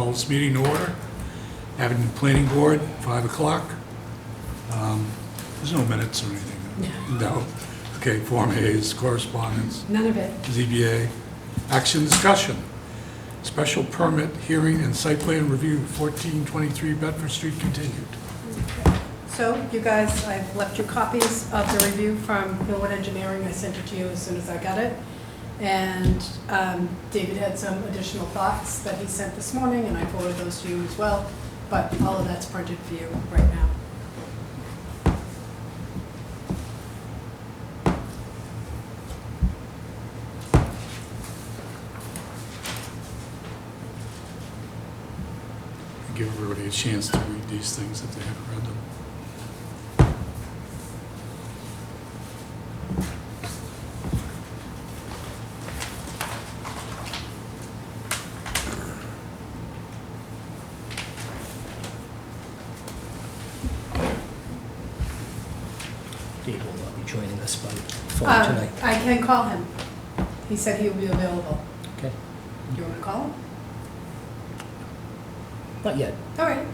call this meeting to order. Abington Planning Board, 5 o'clock. There's no minutes or anything. No. Okay, Form A's, correspondence, None of it. ZBA, action discussion, special permit hearing and site plan review, 1423 Bedford Street continued. So, you guys, I've left you copies of the review from Hillwood Engineering. I sent it to you as soon as I got it. And David had some additional thoughts that he sent this morning, and I forwarded those to you as well. But all of that's printed for you right now. Give everybody a chance to read these things if they haven't read them. Dave will not be joining us by phone tonight. I can call him. He said he will be available. Okay. Do you want to call him? Not yet. All right,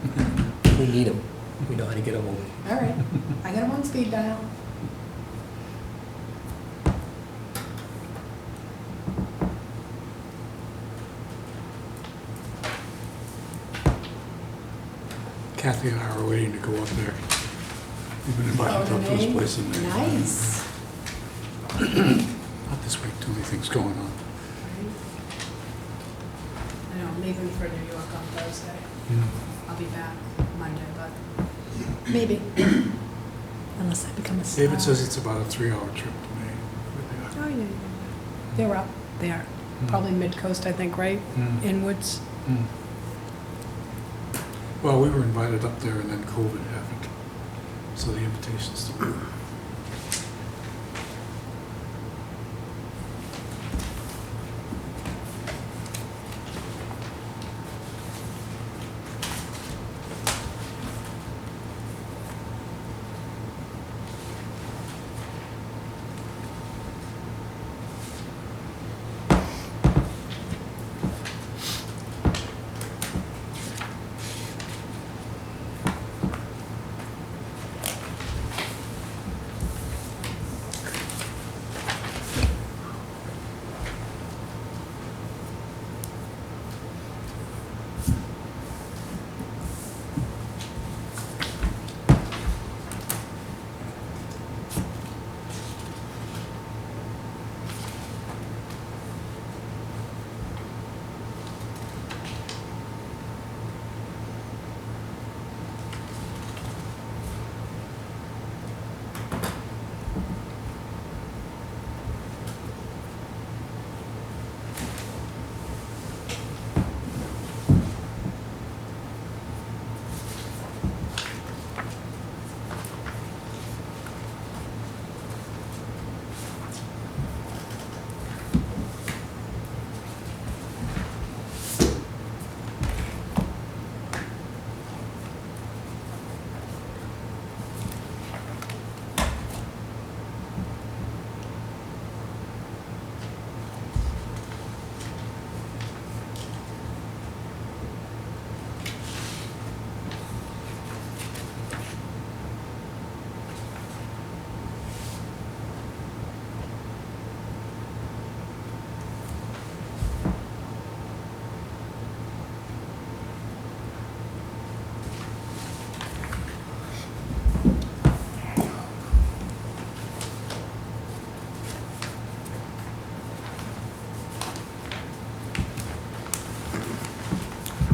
We need him. We know how to get him over. all right. I got him on speed dial. Kathy and I are waiting to go up there. We've been invited up to this Renee? place in there. Nice. Not this week, too many things going on. I know, I'm leaving for New York on Thursday. I'll be back Monday, but maybe. Unless I become a star. David says it's about a 3-hour trip to me. Oh, yeah, yeah, yeah. They're up there. Probably mid-coast, I think, right? Inwards. Well, we were invited up there and then COVID happened, so the invitation's still.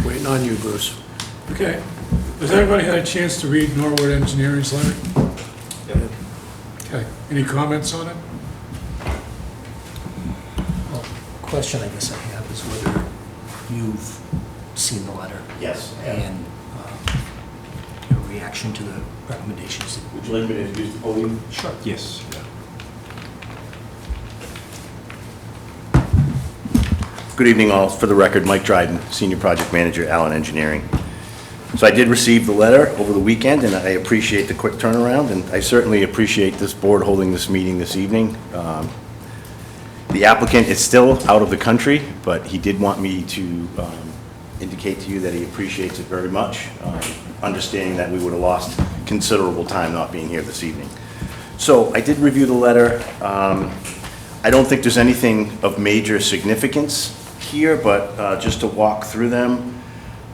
Waiting on you, Bruce. Okay, has everybody had a chance to read Norwood Engineering's letter? Okay, any comments on it? Well, question I guess I have is whether you've seen the letter Yes. and your reaction to the recommendations. Would you like me to introduce the podium? Sure. Yes. Good evening all. For the record, Mike Dryden, Senior Project Manager, Allen Engineering. So I did receive the letter over the weekend, and I appreciate the quick turnaround, and I certainly appreciate this board holding this meeting this evening. The applicant is still out of the country, but he did want me to indicate to you that he appreciates it very much, understanding that we would have lost considerable time not being here this evening. So I did review the letter. I don't think there's anything of major significance here, but just to walk through them.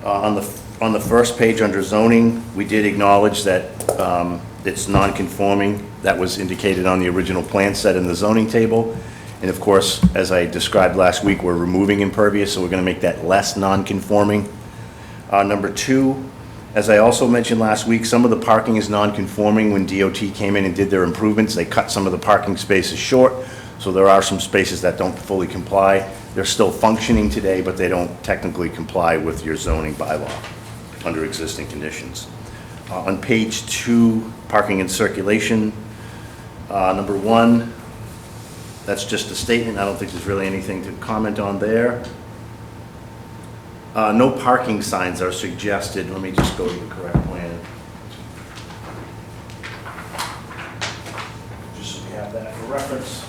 On the first page under zoning, we did acknowledge that it's non-conforming. That was indicated on the original plan set in the zoning table. And of course, as I described last week, we're removing impervious, so we're going to make that less non-conforming. Number two, as I also mentioned last week, some of the parking is non-conforming. When DOT came in and did their improvements, they cut some of the parking spaces short, so there are some spaces that don't fully comply. They're still functioning today, but they don't technically comply with your zoning bylaw under existing conditions. On page 2, parking and circulation, number 1, that's just a statement. I don't think there's really anything to comment on there. No parking signs are suggested. Let me just go to the correct plan. Just so we have that for reference.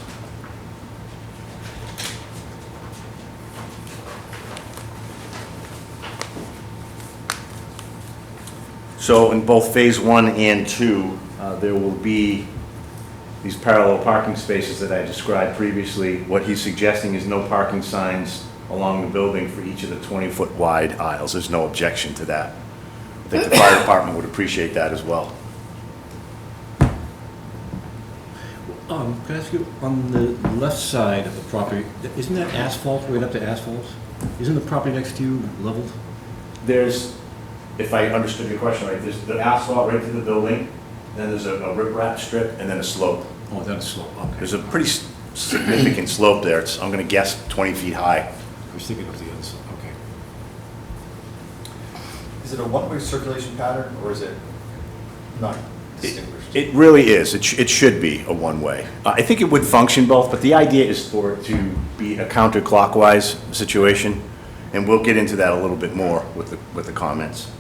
So in both phase 1 and 2, there will be these parallel parking spaces that I described previously. What he's suggesting is no parking signs along the building for each of the 20-foot wide aisles. There's no objection to that. I think the fire department would appreciate that as well. Can I ask you, on the left side of the property, isn't that asphalt, right up to asphalt? Isn't the property next to you leveled? There's, if I understood your question right, there's the asphalt right to the building, then there's a riprap strip, and then a slope. Oh, that's slope, okay. There's a pretty significant slope there. It's, I'm gonna guess, 20 feet high. I was thinking of the other side, okay. Is it a one-way circulation pattern, or is it not distinguished? It really is. It should be a one-way. I think it would function both, but the idea is for it to be a counterclockwise situation, and we'll get into that a little bit more with the comments.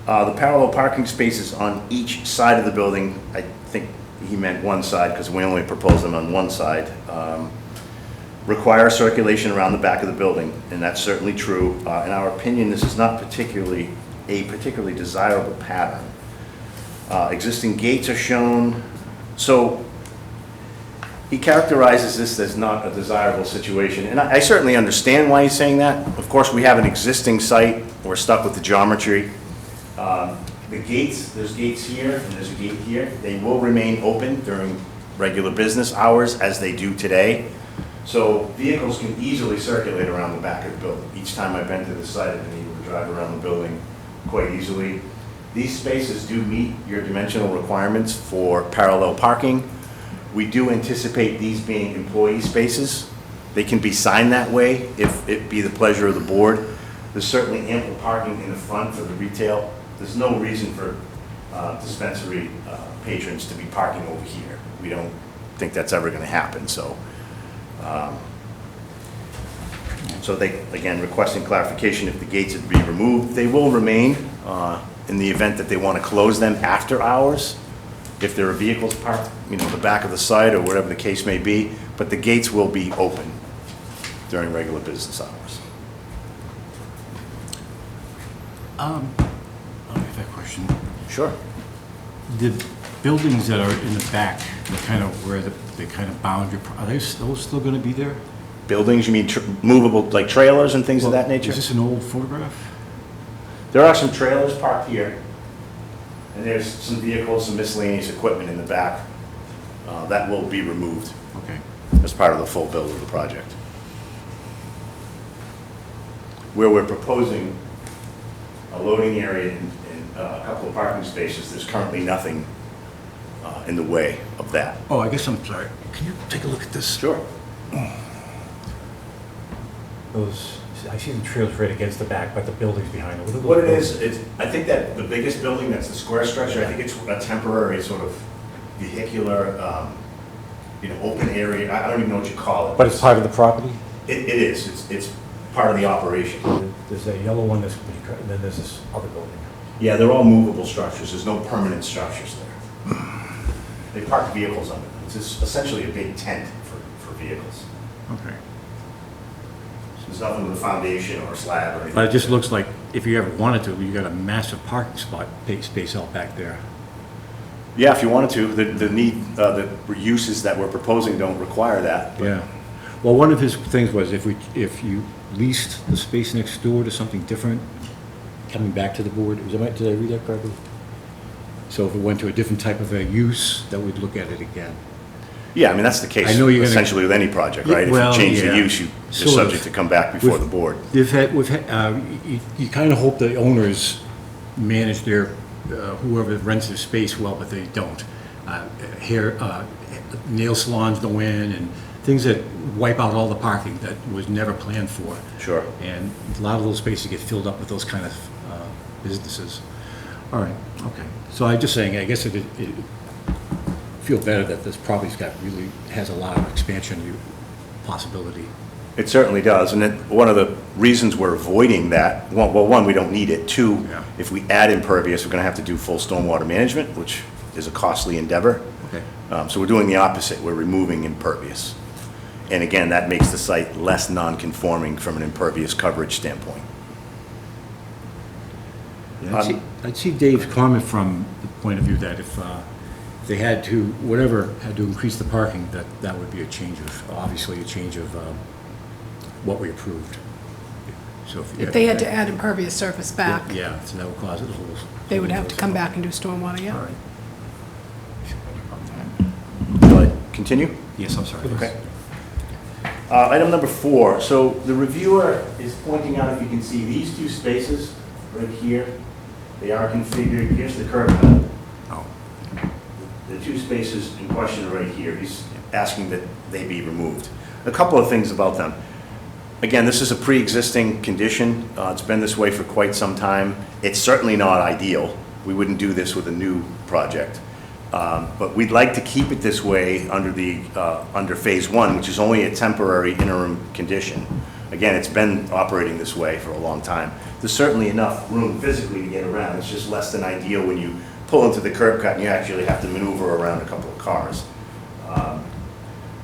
The parallel parking spaces on each side of the building, I think he meant one side because we only propose them on one side, require circulation around the back of the building, and that's certainly true. In our opinion, this is not particularly desirable pattern. Existing gates are shown. So he characterizes this as not a desirable situation, and I certainly understand why he's saying that. Of course, we have an existing site. We're stuck with the geometry. The gates, there's gates here and there's a gate here. They will remain open during regular business hours as they do today. So vehicles can easily circulate around the back of the building. Each time I've been to the site, I've been able to drive around the building quite easily. These spaces do meet your dimensional requirements for parallel parking. We do anticipate these being employee spaces. They can be signed that way if it be the pleasure of the board. There's certainly ample parking in the front for the retail. There's no reason for dispensary patrons to be parking over here. We don't think that's ever going to happen, so. So they, again, requesting clarification if the gates are to be removed. They will remain in the event that they want to close them after hours, if there are vehicles parked, you know, the back of the site or whatever the case may be, but the gates will be open during regular business hours. I have a question. Sure. The buildings that are in the back, the kind of where they kind of bound your, are those still going to be there? Buildings, you mean movable, like trailers and things of that nature? Is this an old photograph? There are some trailers parked here, and there's some vehicles, some miscellaneous equipment in the back. That will be removed Okay. as part of the full build of the project. Where we're proposing a loading area and a couple of parking spaces, there's currently nothing in the way of that. Oh, I guess I'm sorry. Can you take a look at this? Sure. Those, I see the trails right against the back, but the building's behind it. What it is, I think that the biggest building, that's the square structure, I think it's a temporary sort of vehicular, open area. I don't even know what you call it. But it's part of the property? It is. It's part of the operation. There's a yellow one that's, and then there's this other building. Yeah, they're all movable structures. There's no permanent structures there. They park vehicles under them. It's essentially a big tent for vehicles. Okay. So There's nothing with a foundation or a slab or anything. But it just looks like if you ever wanted to, you got a massive parking spot space out back there. Yeah, if you wanted to, the uses that we're proposing don't require that. but- Yeah. Well, one of his things was if you leased the space next door to something different, coming back to the board, did I read that correctly? So if it went to a different type of a use, that we'd look at it again. Yeah, I mean, that's the case I know you're gonna- essentially with any project, right? Well, If you change the yeah. use, you're Sort of. subject to come back before the board. You kind of hope the owners manage their, whoever rents their space well, but they don't. Nail salons go in and things that wipe out all the parking that was never planned for. Sure. And a lot of those spaces get filled up with those kind of businesses. All right, okay. So I'm just saying, I guess it feel better that this property's really has a lot of expansion possibility. It certainly does, and one of the reasons we're avoiding that, well, one, we don't need it. Two, Yeah. if we add impervious, we're gonna have to do full stormwater management, which is a costly endeavor. Okay. So we're doing the opposite, we're removing impervious. And again, that makes the site less non-conforming from an impervious coverage standpoint. Yeah, I'd see Dave's comment from the point of view that if they had to, had to increase the parking, that would be obviously a change of what we approved. So If they had to add impervious surface back, Yeah, so that would cause it holes. they would have to come back and do stormwater, All yeah. right. Shall I continue? Yes, I'm sorry. Okay. Item number 4, so the reviewer is pointing out, if you can see these two spaces right here, they are configured, here's the curb cut. Oh, The two spaces in question right here, he's asking that they be removed. A couple of things about them. Again, this is a pre-existing condition. It's been this way for quite some time. It's certainly not ideal. We wouldn't do this with a new project. But we'd like to keep it this way under Phase 1, which is only a temporary interim condition. Again, it's been operating this way for a long time. There's certainly enough room physically to get around. It's just less than ideal when you pull into the curb cut and you actually have to maneuver around a couple of cars.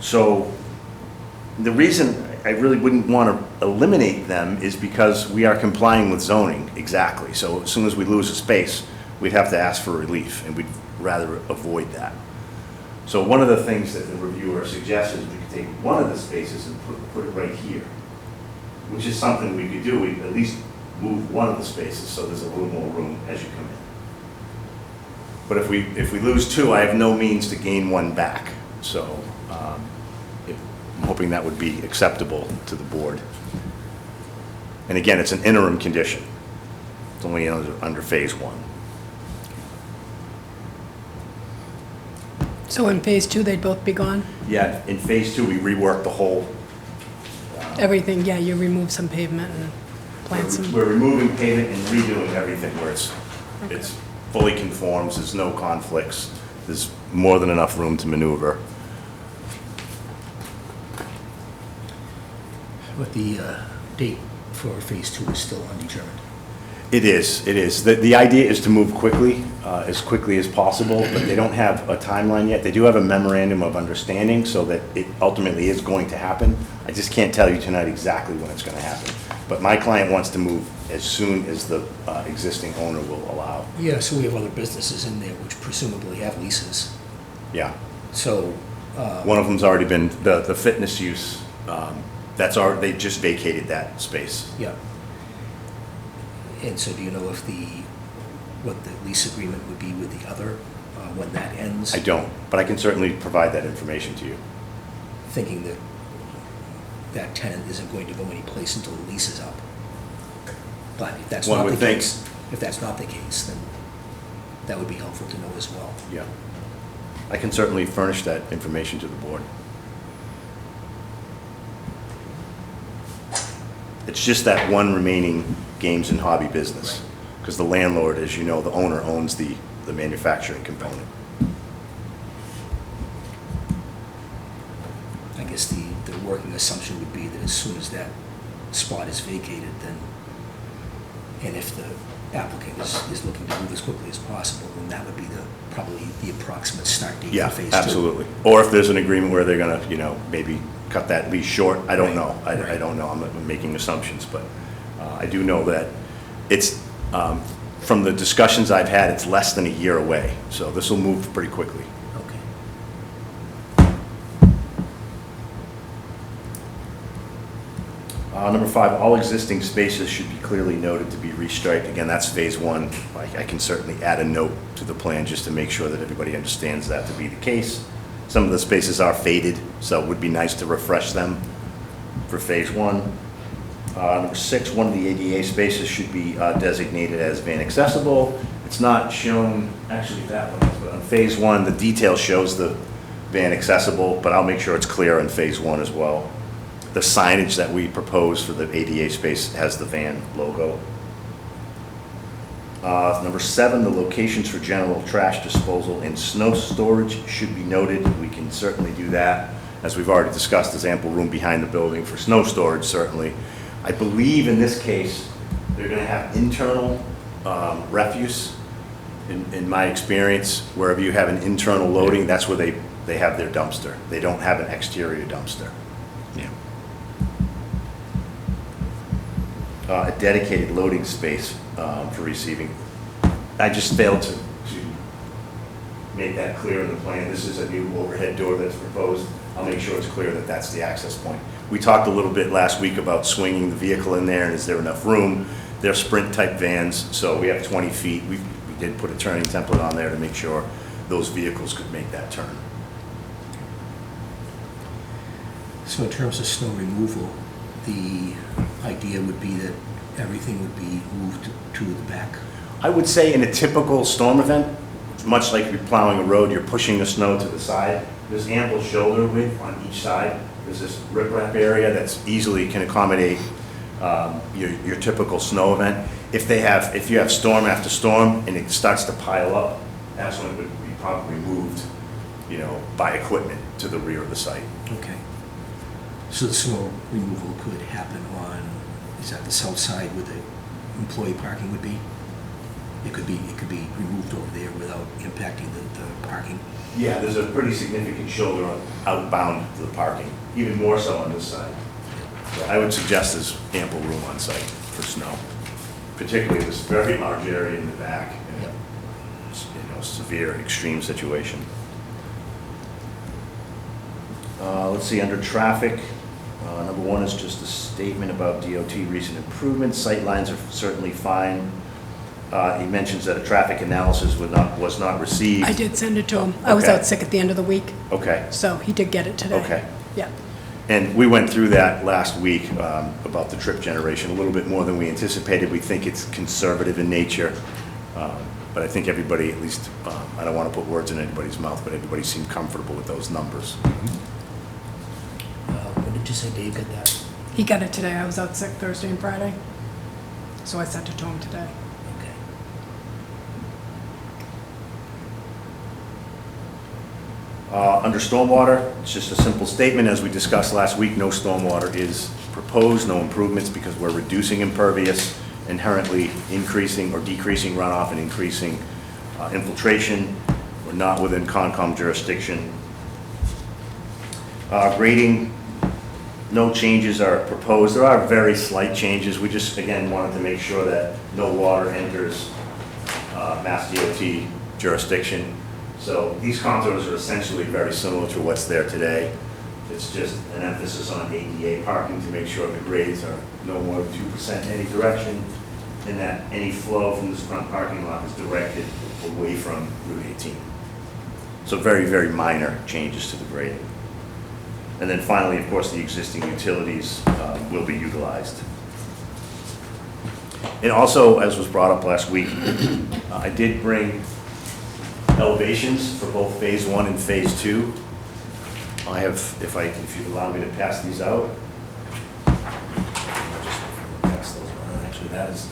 So the reason I really wouldn't want to eliminate them is because we are complying with zoning, exactly. So as soon as we lose a space, we'd have to ask for relief, and we'd rather avoid that. So one of the things that the reviewer suggests is we could take one of the spaces and put it right here, which is something we could do. We'd at least move one of the spaces so there's a little more room as you come in. But if we lose two, I have no means to gain one back. So I'm hoping that would be acceptable to the board. And again, it's an interim condition. It's only under Phase 1. So in phase 2, they'd both be gone? Yeah, in Phase 2, we reworked the whole. Everything, yeah, you remove some pavement and plant some, We're removing pavement and redoing everything where it's fully conforms, there's no conflicts, there's more than enough room to maneuver. But the date for Phase 2 is still undetermined. It is. The idea is to move quickly as possible, but they don't have a timeline yet. They do have a memorandum of understanding so that it ultimately is going to happen. I just can't tell you tonight exactly when it's going to happen. But my client wants to move as soon as the existing owner will allow. Yeah, so we have other businesses in there which presumably have leases. Yeah. So, One of them's already been, the fitness use, they just vacated that space. yeah. And so do you know what the lease agreement would be with the other, when that ends? I don't, but I can certainly provide that information to you. Thinking that that tenant isn't going to go anyplace until the lease is up. But if that's One not the would think. case, then that would be helpful to know as well. Yeah. I can certainly furnish that information to the board. It's just that one remaining games and hobby business, because the landlord, as you know, the owner owns the manufacturing component. I guess the working assumption would be that as soon as that spot is vacated, then, and if the applicant is looking to move as quickly as possible, then that would be probably the approximate start date Yeah, for phase two. absolutely. Or if there's an agreement where they're gonna, maybe cut that lease short, I don't Right, know. I right. don't know, I'm making assumptions, but I do know that it's, from the discussions I've had, it's less than a year away, so this will move pretty quickly. Okay. Number 5, all existing spaces should be clearly noted to be restriped. Again, that's phase 1. I can certainly add a note to the plan just to make sure that everybody understands that to be the case. Some of the spaces are faded, so it would be nice to refresh them for phase 1. Number 6, one of the ADA spaces should be designated as van accessible. It's not shown, actually that one, but on phase 1, the detail shows the van accessible, but I'll make sure it's clear on phase 1 as well. The signage that we propose for the ADA space has the van logo. Number 7, the locations for general trash disposal and snow storage should be noted. We can certainly do that. As we've already discussed, there's ample room behind the building for snow storage, certainly. I believe in this case, they're gonna have internal refuse. In my experience, wherever you have an internal loading, that's where they have their dumpster. They don't have an exterior dumpster. Yeah. A dedicated loading space for receiving. I just failed to make that clear in the plan. This is a new overhead door that's proposed. I'll make sure it's clear that that's the access point. We talked a little bit last week about swinging the vehicle in there and is there enough room? They're sprint-type vans, so we have 20 feet. We did put a turning template on there to make sure those vehicles could make that turn. So in terms of snow removal, the idea would be that everything would be moved to the back? I would say in a typical storm event, much like you're plowing a road, you're pushing the snow to the side. There's ample shoulder width on each side. There's this riprap area that's easily can accommodate your typical snow event. If you have storm after storm and it starts to pile up, that's when it would be probably moved, by equipment to the rear of the site. Okay. So the snow removal could happen on, is that the south side where the employee parking would be? It could be removed over there without impacting the parking? Yeah, there's a pretty significant shoulder outbound to the parking, even more so on this side. So I would suggest there's ample room on site for snow, particularly this very large area in the back. Yep. Severe, extreme situation. Let's see, under traffic, number 1 is just a statement about DOT recent improvements. Sight lines are certainly fine. He mentions that a traffic analysis was not received. I did send it to him. I was Okay. out sick at the end of the week, Okay, so he did get it today. okay. Yeah. And we went through that last week about the trip generation, a little bit more than we anticipated. We think it's conservative in nature, but I think everybody, at least, I don't want to put words in anybody's mouth, but everybody seemed comfortable with those numbers. When did you say Dave got that? He got it today. I was out sick Thursday and Friday, so I sent it to him today. Okay. Under stormwater, it's just a simple statement, as we discussed last week, no stormwater is proposed, no improvements, because we're reducing impervious, inherently increasing or decreasing runoff and increasing infiltration. We're not within Concom jurisdiction. Grading, no changes are proposed. There are very slight changes. We just, again, wanted to make sure that no water enters Mass DOT jurisdiction. So these contours are essentially very similar to what's there today. It's just an emphasis on ADA parking to make sure the grades are no more than 2% in any direction, and that any flow from this front parking lot is directed away from Route 18. So very, very minor changes to the grading. And then finally, of course, the existing utilities will be utilized. And also, as was brought up last week, I did bring elevations for both phase 1 and phase 2. I have, if you allow me to pass these out. I'll just pass those on. Actually, that is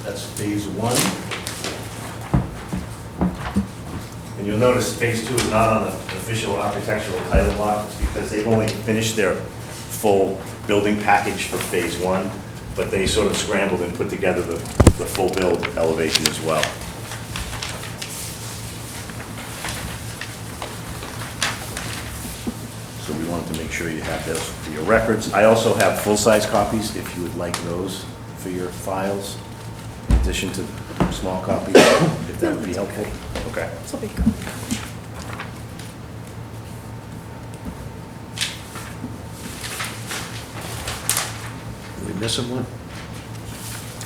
that's phase 1. And you'll notice phase 2 is not on the official architectural title block because they've only finished their full building package for phase 1. but they sort of scrambled and put together the full build elevation as well. So we wanted to make sure you have those for your records. I also have full-size copies, if you would like those for your files, in addition to small copies, if that would be helpful. Okay. This will be good. We missing one?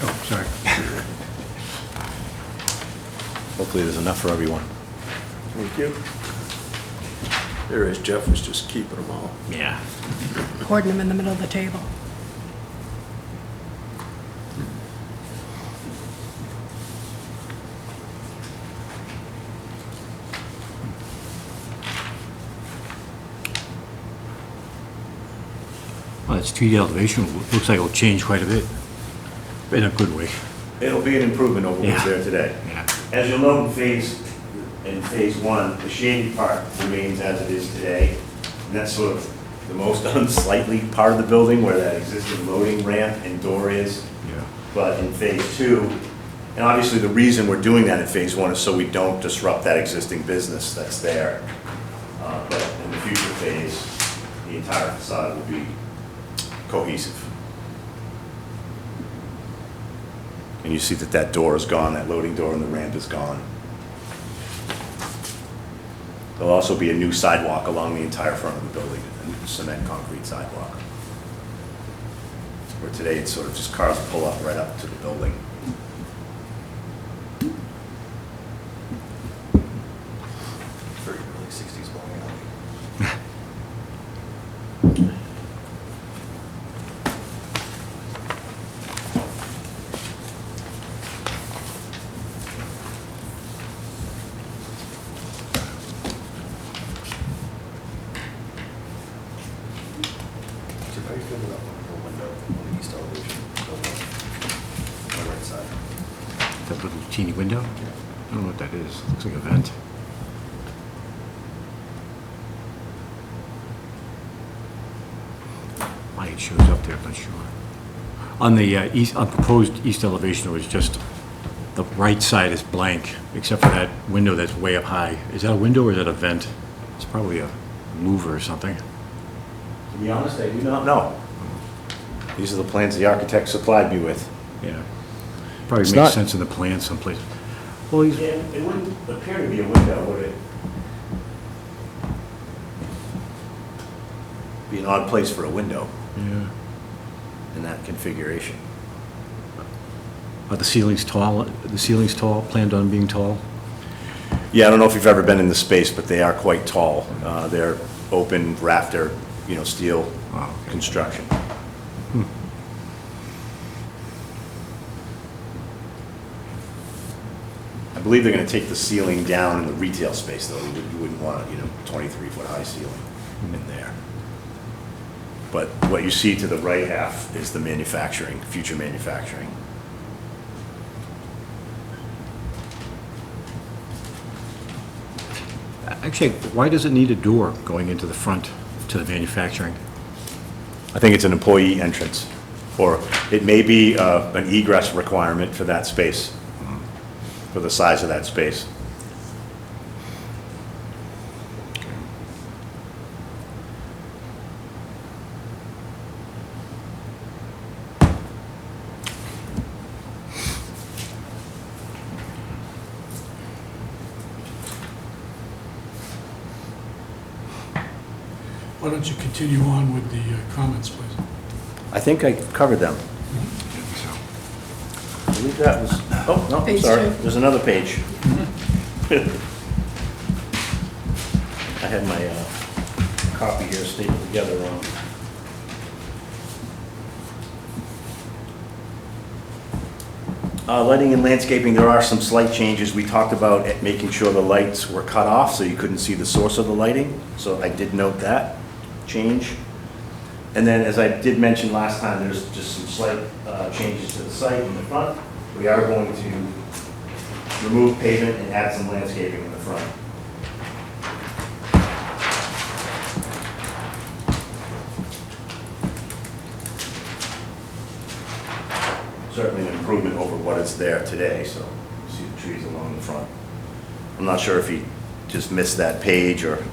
Oh, sorry. Hopefully there's enough for everyone. Thank you. There is, Jeff was just keeping them all. Yeah. Hoarding them in the middle of the table. Well, that street elevation looks like it'll change quite a bit, in a good way. It'll be an improvement over what's Yeah. there today. Yeah. As you'll note in phase one, the shaded part remains as it is today. And that's sort of the most unsightly part of the building where that existing loading ramp and door is. Yeah. But in phase two, and obviously the reason we're doing that in phase one is so we don't disrupt that existing business that's there. But in the future phase, the entire facade will be cohesive. And you see that that door is gone, that loading door and the ramp is gone. There'll also be a new sidewalk along the entire front of the building, a new cement concrete sidewalk. Where today it's sort of just cars pull up right up to the building. Very early 60s bowling alley. So how you feel about one window on the east elevation? On the right side. That little teeny window? I don't know what that is. Looks like a vent. Why it shows up there, I'm not sure. On the east, on proposed east elevation, it was just, the right side is blank, except for that window that's way up high. Is that a window or is that a vent? It's probably a louver or something. To be honest, I do not know. These are the plans the architect supplied me with. Yeah. Probably It's makes not- sense in the plan someplace. Well, he's, Yeah, it wouldn't appear to be a window, would it? Be an odd place for a window yeah. in that configuration. Are the ceilings tall? The ceilings tall, planned on being tall? Yeah, I don't know if you've ever been in the space, but they are quite tall. They're open rafter, steel Wow. construction. I believe they're gonna take the ceiling down in the retail space, though. You wouldn't want a, 23-foot high ceiling in there. But what you see to the right half is the manufacturing, future manufacturing. Actually, why does it need a door going into the front to the manufacturing? I think it's an employee entrance, or it may be an egress requirement for that space, for the size of that space. Why don't you continue on with the comments, please? I think I covered them. I believe that was, oh, no, I'm Page sorry, 2. there's another page. I had my copy here stapled together wrong. Lighting and landscaping, there are some slight changes. We talked about making sure the lights were cut off so you couldn't see the source of the lighting, so I did note that change. And then, as I did mention last time, there's just some slight changes to the site in the front. We are going to remove pavement and add some landscaping in the front. certainly an improvement over what is there today, so you see the trees along the front. I'm not sure if he just missed that page or,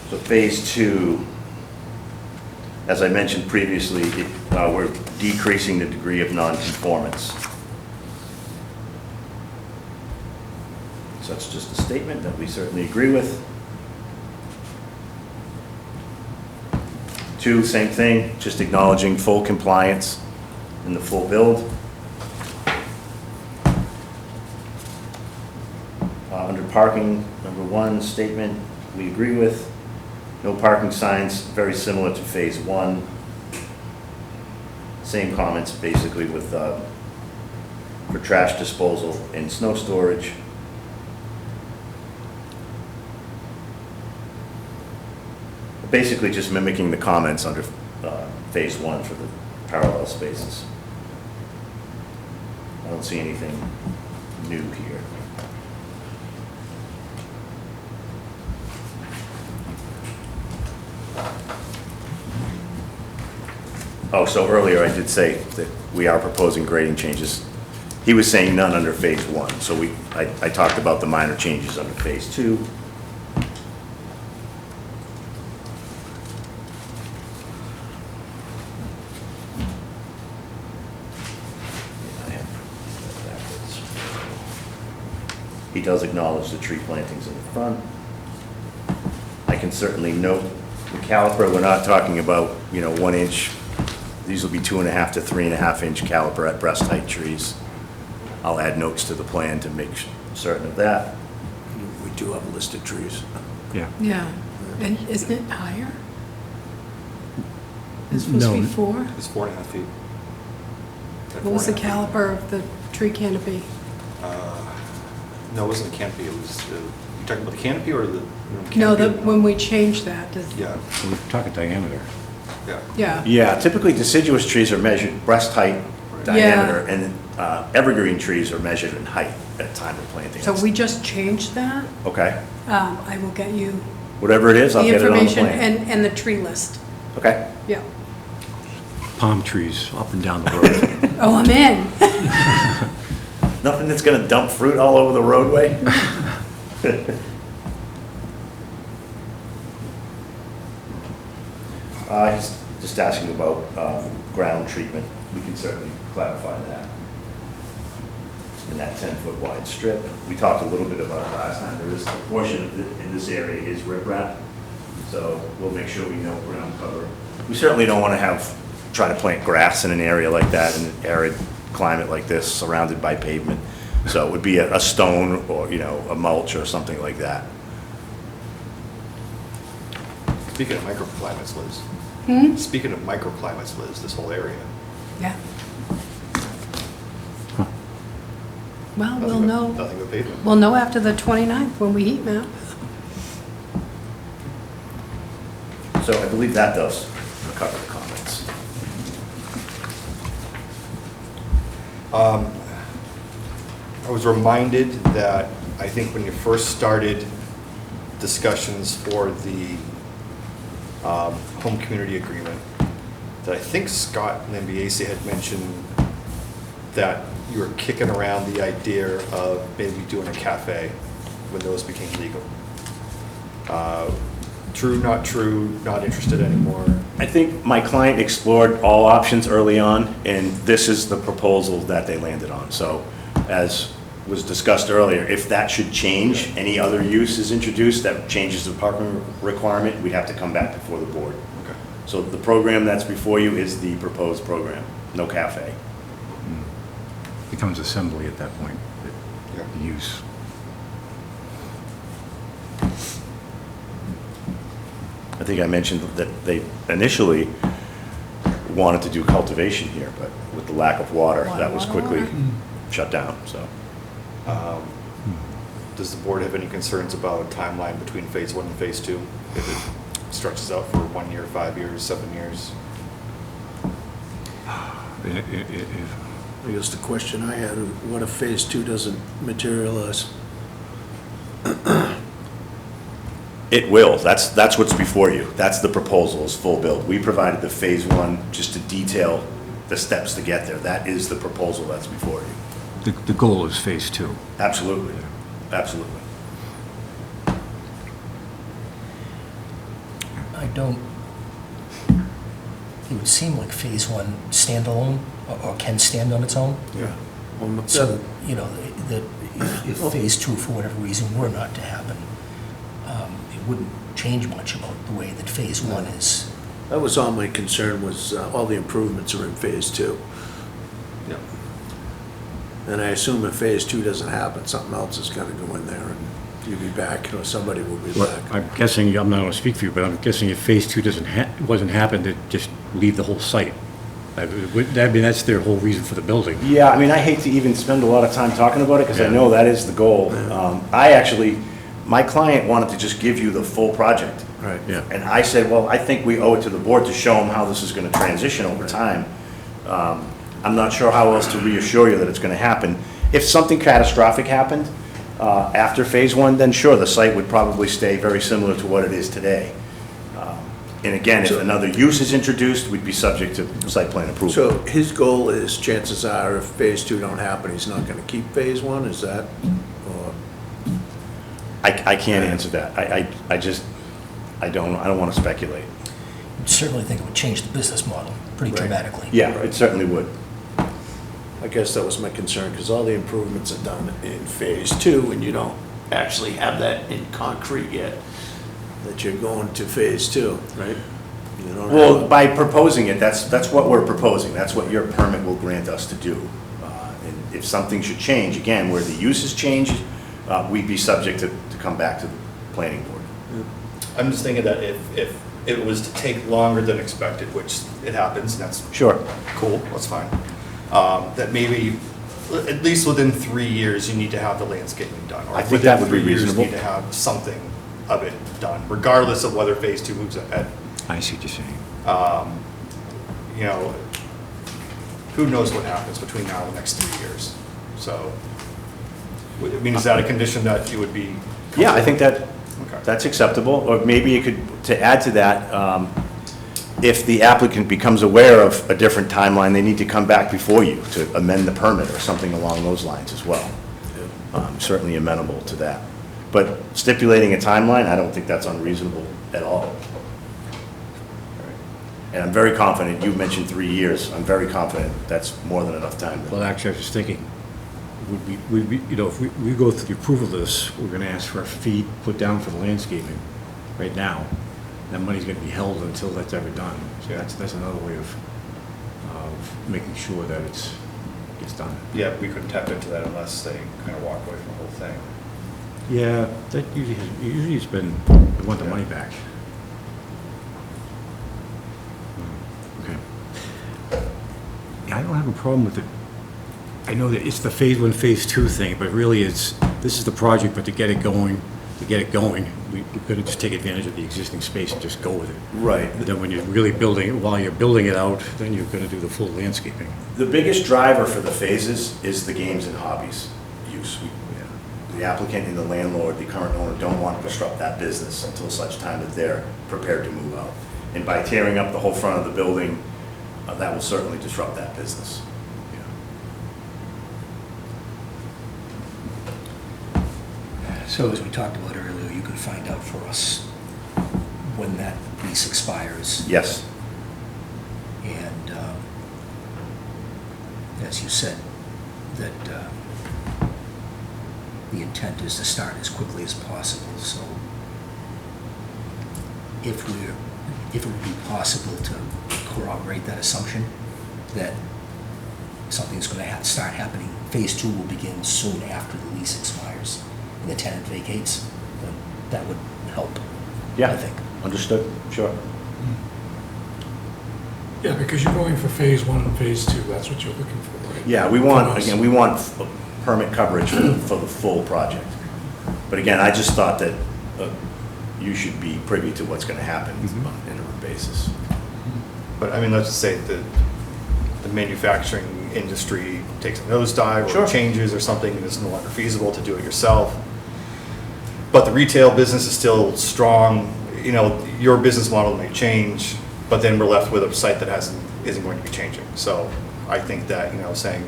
so phase 2, as I mentioned previously, we're decreasing the degree of non-conformance. So that's just a statement that we certainly agree with. 2, same thing, just acknowledging full compliance in the full build. Under parking, number 1 statement, we agree with. No parking signs, very similar to phase 1. Same comments basically with, for trash disposal and snow storage. Basically just mimicking the comments under phase 1 for the parallel spaces. I don't see anything new here. Oh, so earlier I did say that we are proposing grading changes. He was saying none under phase 1, so I talked about the minor changes under phase 2. He does acknowledge the tree plantings in the front. I can certainly note the caliper, we're not talking about, 1 inch. These will be 2.5 to 3.5 inch caliper at breast height trees. I'll add notes to the plan to make certain of that. We do have a list of trees. Yeah. Yeah, and isn't it higher? It's supposed to be No. 4? It's 4.5 feet. What was the caliper of the tree canopy? No, it wasn't a canopy, it was, you talking about the canopy or the? No, canopy? when we changed that, Yeah, We're talking diameter. yeah. yeah. Yeah, typically deciduous trees are measured breast height, diameter, and evergreen trees are measured in height at time of planting. So we just changed that. Okay, I will get you whatever it is, I'll the get it on the information plan. and the tree list. Okay, Yeah. Palm trees up and down the road. Oh, I'm in. nothing that's gonna dump fruit all over the roadway? He's just asking about ground treatment. We can certainly clarify that. In that 10-foot wide strip. We talked a little bit about it last time. There is a portion of in this area is riprap, so we'll make sure we know ground cover. We certainly don't want to try to plant grass in an area like that, in an arid climate like this, surrounded by pavement. So it would be a stone or, a mulch or something like that. Speaking of microclimates, Liz. Speaking of microclimates, Liz, this whole area. Yeah. Well, we'll nothing but- know. Nothing but pavement. We'll know after the 29th when we heat map. So I believe that does cover the comments. I was reminded that I think when you first started discussions for the home community agreement, that I think Scott Lambiase had mentioned that you were kicking around the idea of maybe doing a cafe when those became legal. True, not interested anymore. I think my client explored all options early on, and this is the proposal that they landed on. So, as was discussed earlier, if that should change, any other use is introduced that changes the parking requirement, we'd have to come back before the board. Okay. So the program that's before you is the proposed program, no cafe. Becomes assembly at that point, Yeah. the use. I think I mentioned that they initially wanted to do cultivation here, but with the lack of water, that was quickly shut down, so. Does the board have any concerns about a timeline between phase 1 and phase 2? If it stretches out for 1 year, 5 years, 7 years? I guess the question I had, what if phase 2 doesn't materialize? It will. That's what's before you. That's the proposal, is full build. We provided the phase one just to detail the steps to get there. That is the proposal that's before you. The goal is phase two. Absolutely. Absolutely. I don't, it would seem like phase one standalone, or can stand on its own. Yeah. So, you know, that if phase two, for whatever reason, were not to happen, it wouldn't change much about the way that phase one is. That was all my concern, was all the improvements are in phase two. Yeah. And I assume if phase two doesn't happen, something else is gonna go in there and you'll be back, or somebody will be back. I'm guessing, I'm not gonna speak for you, but I'm guessing if phase two wasn't happen, they'd just leave the whole site. I mean, that's their whole reason for the building. Yeah, I mean, I hate to even spend a lot of time talking about it because I Yeah. know that is the goal. My client wanted to just give you the full project. Right. Yeah. And I said, well, I think we owe it to the board to show them how this is going to transition over time. I'm not sure how else to reassure you that it's going to happen. If something catastrophic happened after phase one, then sure, the site would probably stay very similar to what it is today. And again, if another use is introduced, we'd be subject to site plan approval. So his goal is, chances are, if phase two don't happen, he's not gonna keep phase one, is that? Or- I can't answer that. I don't want to speculate. I certainly think it would change the business model pretty Right. dramatically. Yeah, it certainly would. I guess that was my concern, because all the improvements are done in phase two, and you don't actually have that in concrete yet, that you're going to phase two, right? You don't Well, have- by proposing it, that's what we're proposing. That's what your permit will grant us to do. And if something should change, again, where the uses change, we'd be subject to come back to the planning board. I'm just thinking that if it was to take longer than expected, which it happens, and that's Sure. cool, that's fine, that maybe, at least within 3 years, you need to have the landscaping done. Or I think that would be within 3 years, reasonable. You need to have something of it done, regardless of whether phase two moves ahead. I see what you're saying. You know, who knows what happens between now and the next 3 years? So, I mean, is that a condition that you would be? Yeah, I think Okay. that's acceptable. Or maybe you could, to add to that, if the applicant becomes aware of a different timeline, they need to come back before you to amend the permit or something along those lines as well. Certainly amenable to that. But stipulating a timeline, I don't think that's unreasonable at all. And I'm very confident, you mentioned 3 years, I'm very confident that's more than enough time. Well, actually, I was just thinking, would we, you know, if we go through the approval of this, we're gonna ask for a fee put down for the landscaping right now. That money's gonna be held until that's ever done. So that's another way of making sure that gets done. Yeah, we couldn't tap into that unless they kind of walk away from the whole thing. Yeah, that usually it's been, they want the money back. Okay. Yeah, I don't have a problem with it. I know that it's the phase one, phase two thing, but really this is the project, but to get it going, we've got to just take advantage of the existing space and just go with it. Right. And then when you're really building, while you're building it out, then you're gonna do the full landscaping. The biggest driver for the phases is the games and hobbies use. The applicant and the landlord, the current owner, don't want to disrupt that business until such time that they're prepared to move out. And by tearing up the whole front of the building, that will certainly disrupt that business. So as we talked about earlier, you could find out for us when that lease expires. Yes, And as you said, that the intent is to start as quickly as possible. So if it would be possible to corroborate that assumption, that something's going to start happening, phase two will begin soon after the lease expires and the tenant vacates, then that would help, yeah. I think. Understood, sure. Yeah, because you're going for phase one and phase two, that's what you're looking for, right? Yeah, we want permit coverage for the full project. But again, I just thought that you should be privy to what's going to happen on an interim basis. But I mean, let's just say the manufacturing industry takes a nosedive Sure. or changes or something and it's no longer feasible to do it yourself. but the retail business is still strong. You know, your business model may change, but then we're left with a site that isn't going to be changing. So I think that, you know, saying,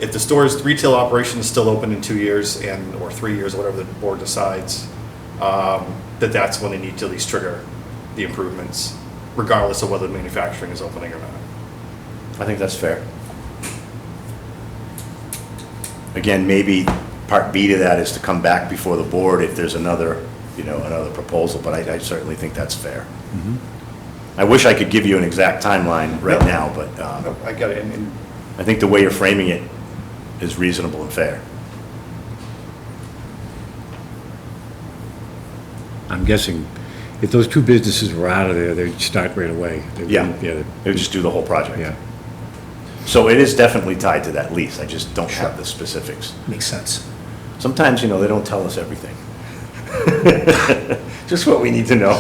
if the store's retail operation is still open in 2 years or 3 years, whatever the board decides, that's when they need to at least trigger the improvements, regardless of whether the manufacturing is opening or not. I think that's fair. Again, maybe part B to that is to come back before the board if there's another proposal, but I certainly think that's fair. I wish I could give you an exact timeline right now, but I got it. And I think the way you're framing it is reasonable and fair. I'm guessing if those two businesses were out of there, they'd start right away. They Yeah, wouldn't- they would just do the whole project. Yeah. So it is definitely tied to that lease, I just don't have the specifics. Makes sense. Sometimes, they don't tell us everything. Just what we need to know.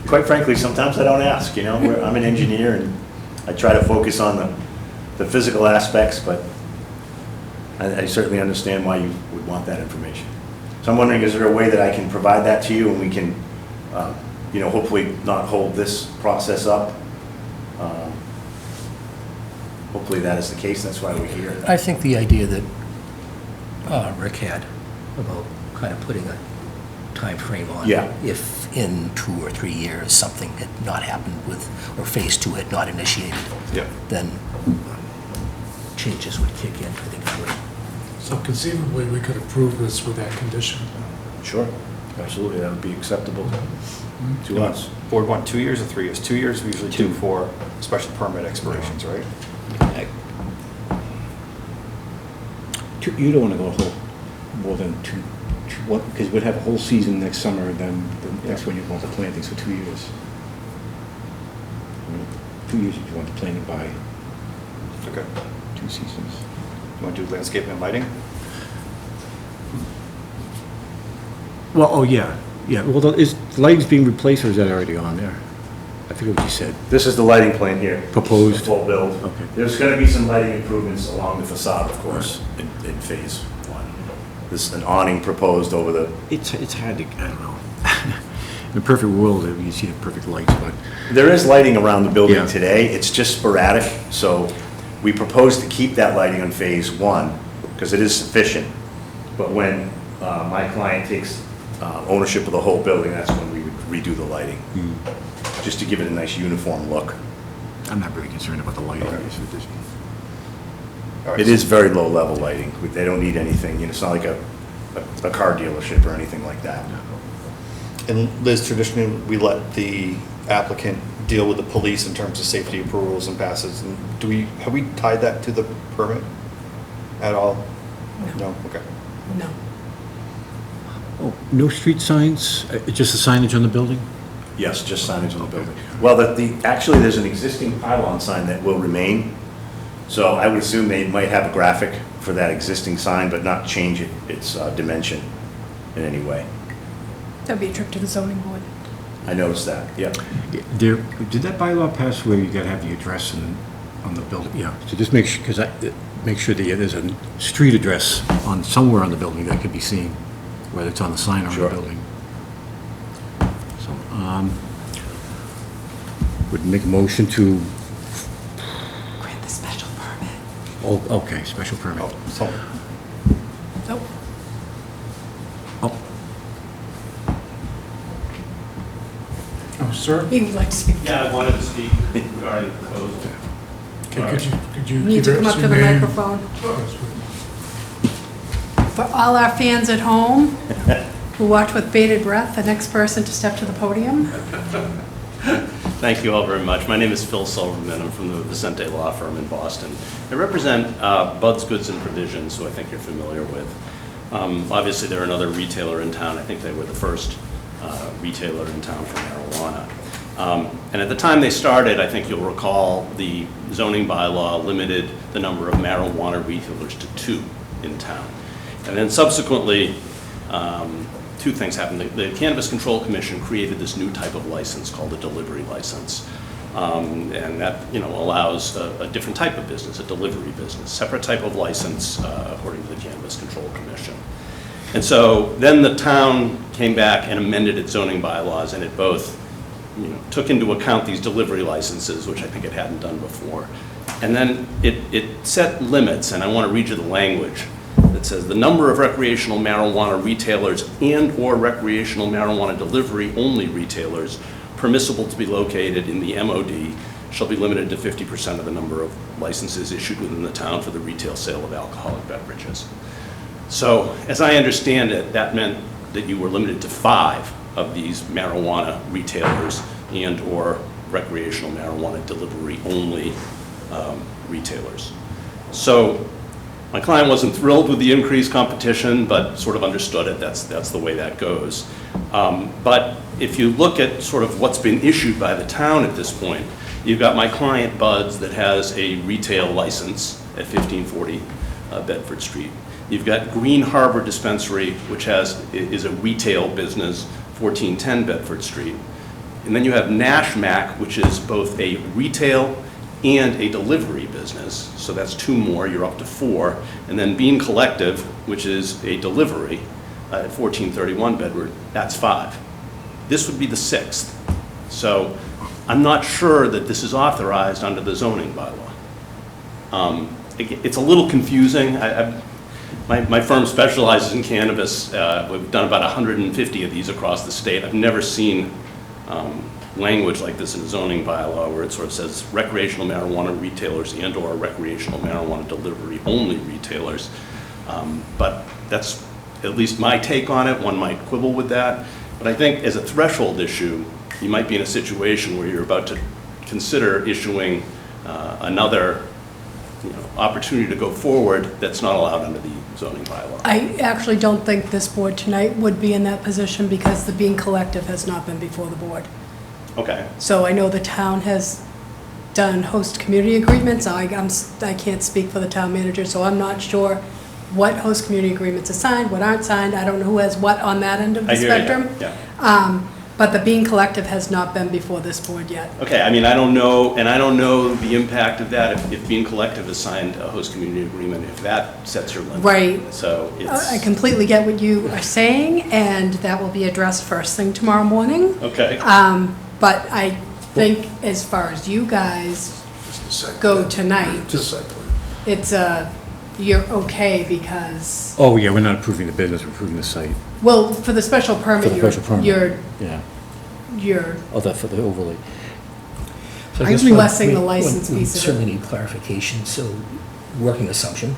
Quite frankly, sometimes I don't ask, I'm an engineer and I try to focus on the physical aspects, but I certainly understand why you would want that information. So I'm wondering, is there a way that I can provide that to you and we can, hopefully not hold this process up? Hopefully that is the case, that's why we're here. I think the idea that Rick had about kind of putting a time frame on. Yeah. If in 2 or 3 years, something had not happened or phase 2 had not initiated, yeah. then changes would kick in, I think it would. So conceivably, we could approve this with that condition. Sure, absolutely, that would be acceptable to us. Board want 2 years or 3 years? 2 years, we usually do for special permit expirations, right? You don't want to go a whole, more than two, what, because we'd have a whole season next summer, and then that's when you want the plantings for 2 years. 2 years, you want the planting by Okay. 2 seasons. You want to do landscaping and lighting? Well, oh, yeah. Well, is the lighting's being replaced, or is that already on there? I forget what you said. This is the lighting plan here. Proposed. The full build. Okay. There's going to be some lighting improvements along the facade, of course, in phase 1. There's an awning proposed over the, It's hard to, I don't know. In a perfect world, you see the perfect lights, but there is lighting around the building Yeah. today. It's just sporadic, so we propose to keep that lighting on phase 1 because it is sufficient. But when my client takes ownership of the whole building, that's when we would redo the lighting, just to give it a nice uniform look. I'm not very concerned about the lighting. Okay. All right, It so- is very low-level lighting. They don't need anything, it's not like a car dealership or anything like that. And Liz, traditionally, we let the applicant deal with the police in terms of safety approvals and passes. And have we tied that to the permit at all? No? Okay. No. Oh, no street signs, just the signage on the building? Yes, just signage on the building. Well, actually, there's an existing pylon sign that will remain, so I would assume they might have a graphic for that existing sign, but not change its dimension in any way. That'd be a trip to the zoning board. I noticed that, yeah. Did that bylaw pass where you gotta have the address on the building? Yeah, so just make sure, because make sure that there's a street address on, somewhere on the building that could be seen, whether it's on the sign or on Sure. the building. So, would make a motion to, Grant the special permit. oh, okay, special permit. So, Nope. Oh, Oh, sir? He would like to speak. Yeah, I wanted to speak regarding the proposed. Okay, could you You need to give come us up your to the name? microphone. For all our fans at home who watch with bated breath, the next person to step to the podium. Thank you all very much. My name is Phil Silverman. I'm from the Vicente Law Firm in Boston. I represent Bud's Goods and Provisions, who I think you're familiar with. Obviously, they're another retailer in town. I think they were the first retailer in town for marijuana. And at the time they started, I think you'll recall, the zoning bylaw limited the number of marijuana retailers to 2 in town. And then subsequently, 2 things happened. The Cannabis Control Commission created this new type of license called a delivery license. And that, allows a different type of business, a delivery business, separate type of license, according to the Cannabis Control Commission. And so then the town came back and amended its zoning bylaws, and it both, took into account these delivery licenses, which I think it hadn't done before. And then it set limits, and I want to read you the language that says, the number of recreational marijuana retailers and/or recreational marijuana delivery-only retailers permissible to be located in the MOD shall be limited to 50% of the number of licenses issued within the town for the retail sale of alcoholic beverages. So, as I understand it, that meant that you were limited to 5 of these marijuana retailers and/or recreational marijuana delivery-only retailers. So, my client wasn't thrilled with the increased competition, but sort of understood it. That's the way that goes. But if you look at sort of what's been issued by the town at this point, you've got my client Buds that has a retail license at 1540 Bedford Street. You've got Green Harbor Dispensary, which is a retail business, 1410 Bedford Street. And then you have NashMac, which is both a retail and a delivery business, so that's 2 more, you're up to 4. And then Bean Collective, which is a delivery at 1431 Bedford, that's 5. This would be the 6th. So I'm not sure that this is authorized under the zoning bylaw. It's a little confusing. My firm specializes in cannabis. We've done about 150 of these across the state. I've never seen language like this in a zoning bylaw where it sort of says recreational marijuana retailers and/or recreational marijuana delivery only retailers. But that's at least my take on it. One might quibble with that. But I think as a threshold issue, you might be in a situation where you're about to consider issuing another opportunity to go forward that's not allowed under the zoning bylaw. I actually don't think this board tonight would be in that position because the Bean Collective has not been before the board. Okay. So I know the town has done host community agreements. I can't speak for the town manager, so I'm not sure what host community agreements are signed, what aren't signed. I don't know who has what on that end of the I hear you, spectrum. yeah. But the Bean Collective has not been before this board yet. Okay, I mean, I don't know the impact of that, if Bean Collective has signed a host community agreement, if that sets your limit. Right. So it's. I completely get what you are saying, and that will be addressed first thing tomorrow morning. Okay. But I think as far as you guys Just a site go plan. tonight, Just site plan. it's you're okay because, Oh, yeah, we're not approving the business, we're approving the site. well, for the special permit, For the special permit. Yeah. you're Oh, that for the overlay. So I I'm guess we- blessing the we- license we piece of it. certainly need clarification, so working assumption,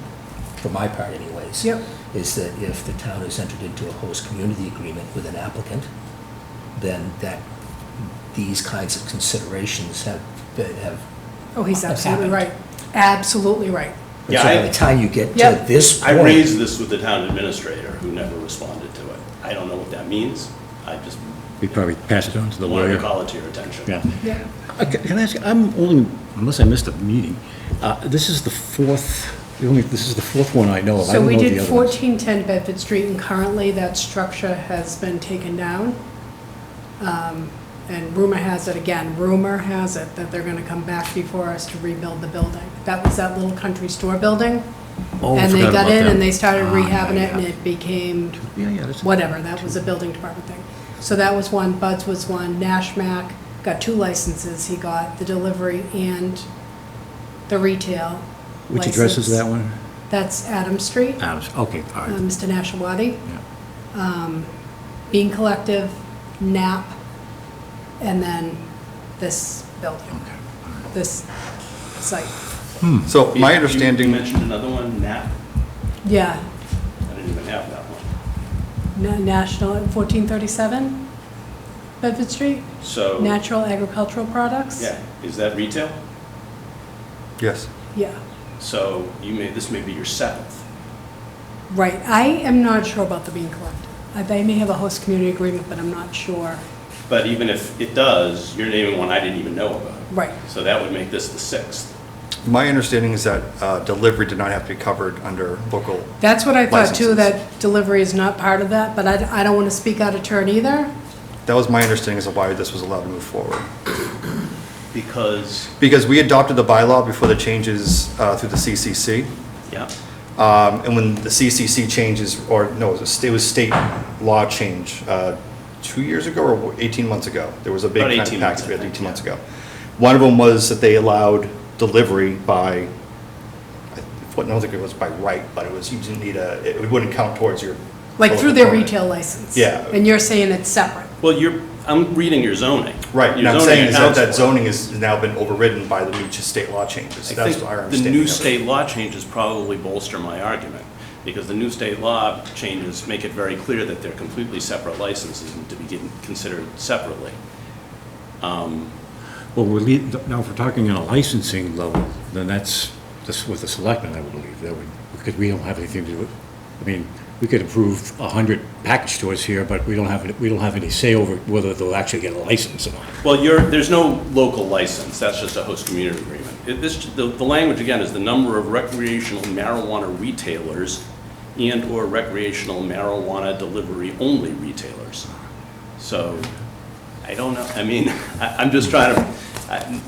for my part anyways. Yep. Is that if the town has entered into a host community agreement with an applicant, then that these kinds of considerations have. Oh, he's have absolutely happened. right. Absolutely right. And Yeah, so by I- the time you get to Yep. this I point. raised this with the town administrator, who never responded to it. I don't know what that means. I just We probably pass it on to the wanted lawyer. to call it to your attention. Yeah. Yeah. Can I ask, I'm only, unless I missed a meeting, this is the fourth one I know of. I So don't we know did the other ones. 1410 Bedford Street, and currently that structure has been taken down. And rumor has it that they're gonna come back before us to rebuild the building. That was that little country store building. Oh, I And they forgot got about in that. and they started Ah, rehabbing yeah, it, and yeah. it became Yeah, that's. whatever, that was a building department thing. So that was one, Bud's was one, NashMac got 2 licenses, he got the delivery and the retail Which address is license. that one? That's Adams Street, Okay, all right. Mr. Nashawati. Yeah. Bean Collective, NAP, and then this building, this site. So my You understanding, mentioned another one, NAP. Yeah, I didn't even have that one. National at 1437 Bedford Street, So. Natural Agricultural Products. Yeah, is that retail? yes. Yeah, So this may be your 7th. right. I am not sure about the Bean Collective. They may have a host community agreement, but I'm not sure. But even if it does, you're naming one I didn't even know about. Right. So that would make this the 6th. My understanding is that delivery did not have to be covered under local. That's what I thought too, Licenses. that delivery is not part of that, but I don't want to speak out of turn either. That was my understanding as to why this was allowed to move forward. Because, Because we adopted the bylaw before the changes through the CCC. yeah, And when the CCC changes, or no, it was state law change 2 years ago or 18 months ago. There was a big About kind of 18 package months, I we had think, 18 months yeah. ago. One of them was that they allowed delivery by, I don't think it was by right, but it was, you didn't need it wouldn't count towards your. Like total through their component. retail license? Yeah. And you're saying it's separate? well, I'm reading your zoning. Right, and Your I'm zoning saying is accounts that for it. zoning has now been overridden by the new state law changes. I That's think our the understanding new of it. state law changes probably bolster my argument, because the new state law changes make it very clear that they're completely separate licenses and to be considered separately. Well, now, if we're talking on a licensing level, then that's with the selectmen, I would believe, that would, because we don't have anything to do with, I mean, we could approve 100 package stores here, but we don't have any say over whether they'll actually get a license or not. Well, there's no local license, that's just a host community agreement. The language, again, is the number of recreational marijuana retailers and/or recreational marijuana delivery-only retailers. So, I don't know, I mean, I'm just trying to,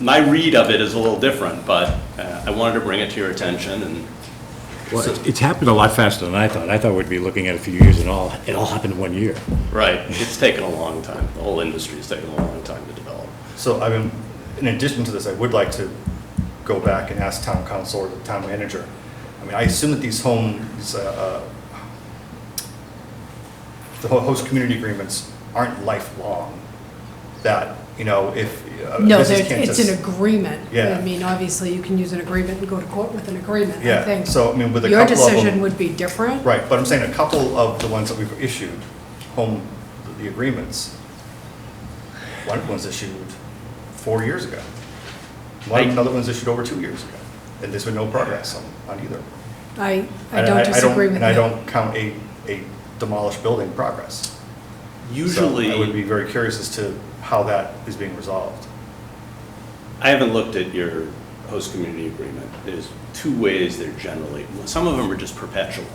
my read of it is a little different, but I wanted to bring it to your attention, and Well, it's happened a lot faster than I thought. I thought we'd be looking at a few years and it all happened in 1 year. right, it's taken a long time, the whole industry has taken a long time to develop. So, I mean, in addition to this, I would like to go back and ask town council or the town manager. I mean, I assume that these the host community agreements aren't lifelong. That, you know, if a No, business can't it's just. an agreement. Yeah. I mean, obviously, you can use an agreement and go to court with an agreement, I Yeah, think. so, I mean, with a Your couple of them. decision would be different. Right, but I'm saying a couple of the ones that we've issued, the agreements, one was issued 4 years ago. Another one's issued over 2 years ago, and there's been no progress on either. I And don't disagree with And I you. don't count a demolished building progress. Usually. So I would be very curious as to how that is being resolved. I haven't looked at your host community agreement. There's two ways they're generally, some of them are just perpetual,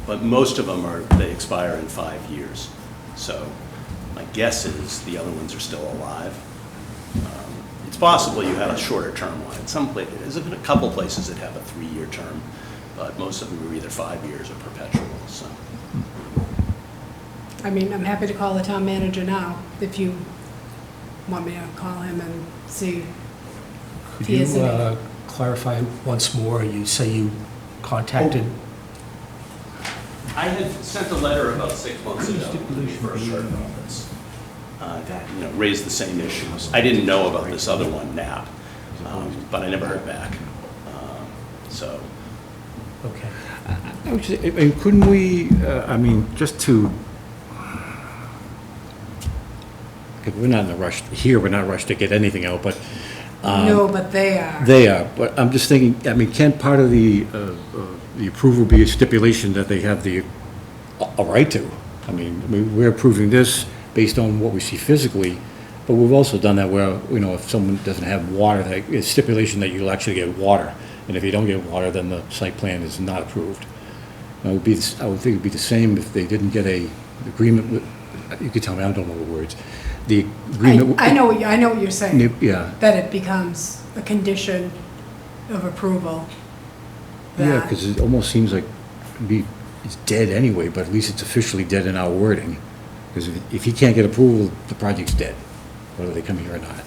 but most of them they expire in 5 years. So my guess is the other ones are still alive. It's possible you had a shorter term one. There's a couple places that have a 3-year term, but most of them are either 5 years or perpetual, so. I mean, I'm happy to call the town manager now, if you want me to call him and see if Could he has you any. clarify once more, you say you contacted? I had sent a letter about 6 months ago when we first heard about this. That, raised the same issues. I didn't know about this other one, NAP, but I never heard back. So, Okay. I would say, I mean, couldn't we, just to, 'cause we're not in a rush, here, we're not rushed to get anything out, but No, but they are. they are, but I'm just thinking, I mean, can part of the approval be a stipulation that they have a right to? I mean, we're approving this based on what we see physically, but we've also done that where, if someone doesn't have water, it's stipulation that you'll actually get water, and if you don't get water, then the site plan is not approved. I would think it'd be the same if they didn't get a agreement with, you could tell me, I don't know the words. The agreement. I know what you're saying. Yeah. That it becomes a condition of approval. Yeah, that- because it almost seems like it's dead anyway, but at least it's officially dead in our wording. Because if he can't get approval, the project's dead, whether they come here or not.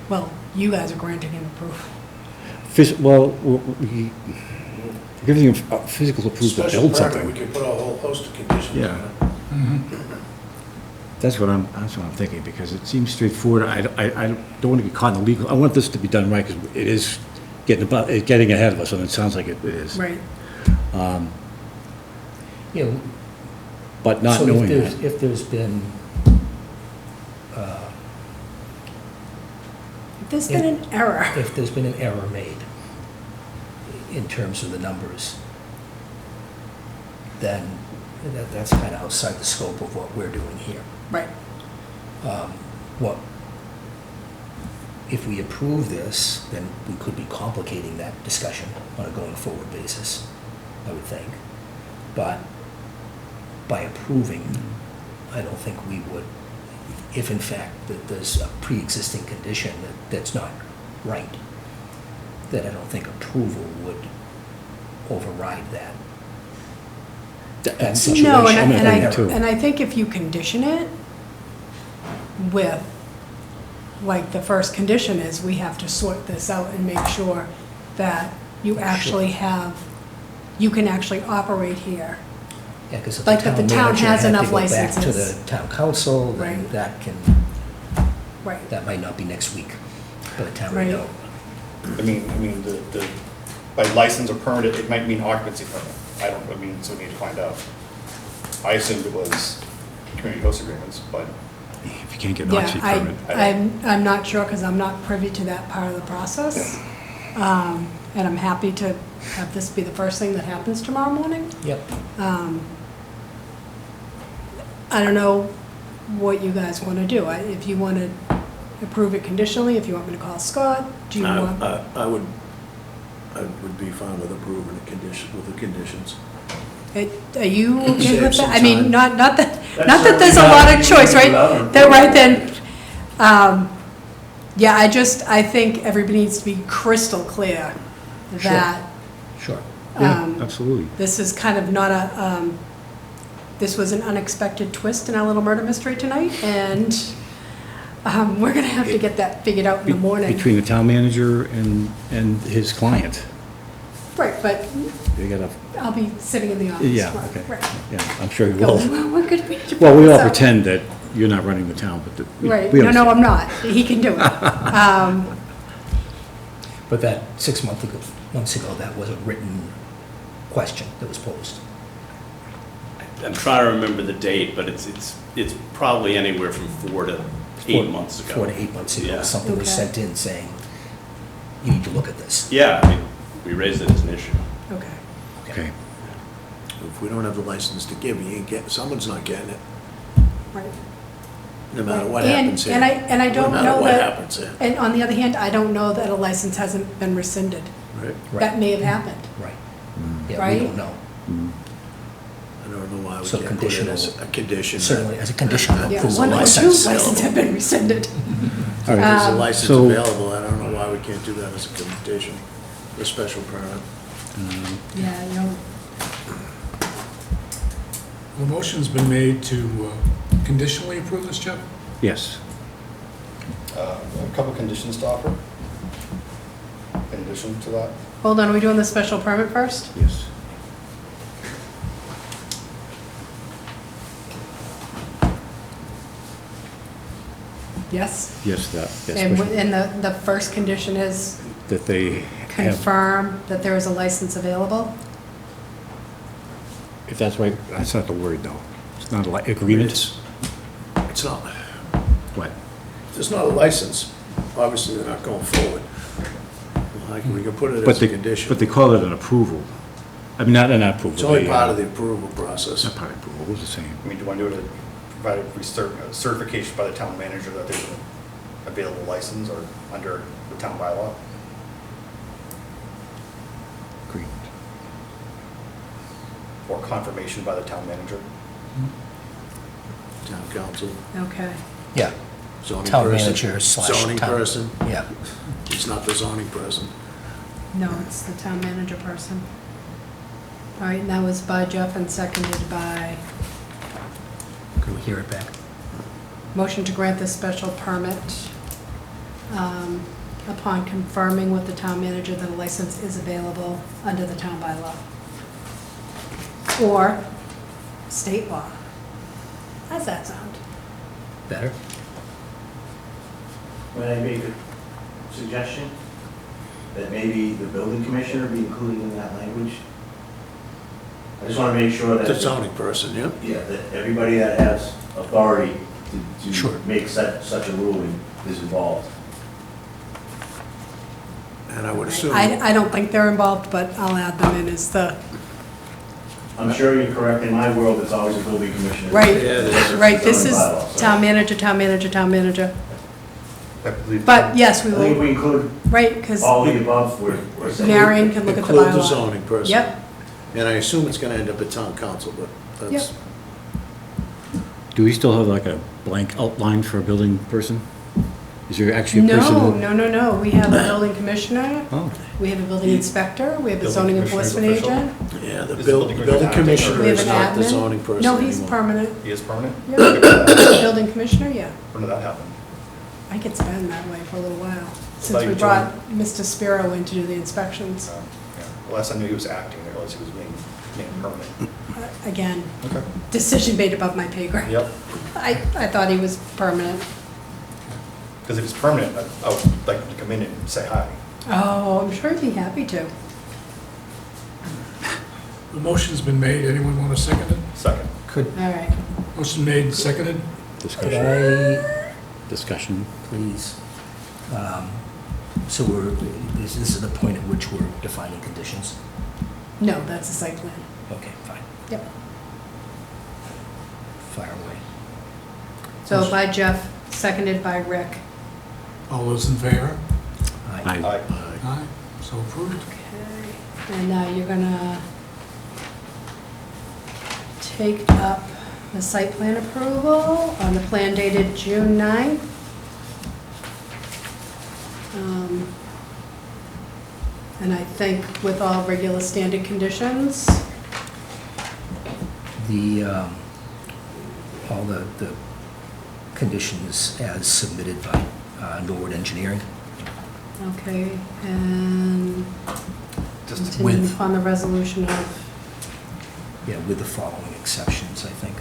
Well, you guys are granting him approval. We giving him physical approval to Special build permit, we something. could put a whole host of conditions Yeah. on it. That's what I'm thinking, because it seems straightforward. I don't want to get caught in the legal, I want this to be done right, because it is getting ahead of us, and it sounds like it is. Right. You know, But not so knowing that. if there's been, There's been an error. if there's been an error made in terms of the numbers, then that's kind of outside the scope of what we're doing here. Right. What, if we approve this, then we could be complicating that discussion on a going forward basis, I would think. But by approving, I don't think we would if in fact that there's a pre-existing condition that's not right, then I don't think approval would override that. That situation. No, I'm and in agreement, too. I think if you condition it with, like, the first condition is we have to sort this out and make sure that you actually have, you can actually operate here. Yeah, because if Like the that town the town manager has had to enough go back to licenses. the town council, then Right. that can, Right. that might not be next week by the time we Right. know. I mean, by license or permit, it might mean occupancy permit. So we need to find out. I assumed it was community host agreements, but If you can't get an Yeah, occupancy permit. I'm not sure, because I'm not privy to that part of the process. And I'm happy to have this be the first thing that happens tomorrow morning. Yep. I don't know what you guys want to do. If you want to approve it conditionally, if you want me to call Scott, do you want? I would be fine with approving the condition, with the conditions. Are you okay Save with some that? I mean, time. not that That's there's a certainly lot not of choice, right? without That, right then, yeah, I think everybody needs to be crystal clear Sure. that Sure. Yeah, um, absolutely. this is kind of not a, this was an unexpected twist in our little murder mystery tonight, and we're gonna have to get that figured out in the morning. Between the town manager and his client. Right, but They gotta, I'll be sitting in the office. yeah, right, okay. right. Yeah, I'm sure he Go, will. well, we're gonna be. Well, we all so- pretend that you're not running the town, but Right, we no, understand. I'm not. He can do it. But that 6 months ago, that was a written question that was posed. I'm trying to remember the date, but it's probably anywhere from 4 to 8 months ago. 4 to 8 months ago, Yeah. something was Okay. sent in saying, you need to look at this. Yeah, I mean, we raised it as an issue. Okay. Okay. If we don't have the license to give, you ain't getting, someone's not getting it, Right. no matter what And- happens here. and I don't No matter know what that- happens here, And on the other hand, I don't know that a license hasn't been rescinded. right? That may have happened. Right. Yeah, we Right? don't know. I don't know why we So can't put it conditional- as a condition. Certainly, as a condition of Yeah, approval. one or two license. licenses have been rescinded. If there's a Um, license so- available, I don't know why we can't do that as a condition, a special permit. Yeah, you know, The motion's been made to conditionally approve this, Jeff? Yes. a couple conditions to offer in addition to that. hold on, are we doing the special permit first? Yes. Yes? Yes, that, And yes, and the first condition is that they have, confirm that there is a license available? if that's right, that's not the word, though. It's not a agreement? It's not, What? if there's not a license, obviously they're not going forward. Like, we can put it But as a they, condition. but they call it an approval. I mean, not an approval. It's only they, part of the approval process. Not part of approval, it was the same. I mean, do you want to do it, provide a certification by the town manager that there's an available license or under the town bylaw? Agreed. Or confirmation by the town manager? Town council, Okay. Yeah, zoning town person. manager slash Zoning town- person, yeah. he's not the zoning person. No, it's the town manager person. All right, and that was by Jeff and seconded by, Can we hear it back? motion to grant this special permit upon confirming with the town manager that a license is available under the town bylaw. Or state law. How's that sound? Better? May I make a suggestion? That maybe the building commissioner be included in that language? I just want to make sure that. The zoning person, yeah? Yeah, that everybody that has authority to Sure. make such a ruling is involved. And I would assume, I don't think they're involved, but I'll add them in as the, I'm sure you're correct, in my world, it's always a building commissioner. right, Yeah, it is. right, this is Zoning bylaw, so town manager, town manager, town manager. I believe. But yes, we I think if will, we include right, because all the above, we're saying. Marion can look at the include the bylaw. zoning person. Yep, And I assume it's gonna end up at town council, but that's, Do we still have like a blank outline for a building person? Is there actually a person? No. We have a building commissioner, Oh, we have a building inspector, we have a Building zoning commissioner's enforcement official? agent. Yeah, the Is the building building commissioner We have is an not the admin. zoning person No, he's anymore. permanent. He is permanent? Yeah. Building commissioner, yeah. When did that happen? I think it's been that way for a little while, Thought since you we joined- brought Mr. Spiro in to do the inspections. Yeah. The last I knew he was acting, I realized he was being permanent. Again, Okay. decision made above my pay grade. Yep. I thought he was permanent. Because if it's permanent, I would like him to come in and say hi. Oh, I'm sure he'd be happy to. The motion's been made. Anyone want to second it? Second. Could, All right. Motion made and seconded. could discussion, I discussion. please, so this is the point at which we're defining conditions? No, that's a site plan. Okay, fine, Yep. fire away. So by Jeff, seconded by Rick. All those in favor? Aye. Aye. Aye, so approved. Okay. And now you're gonna take up the site plan approval on the plan dated June 9th. And I think with all regular standard conditions. The, all the conditions as submitted by Norwood Engineering. Okay, and Just continuing with- upon the resolution of, Yeah, with the following exceptions, I think.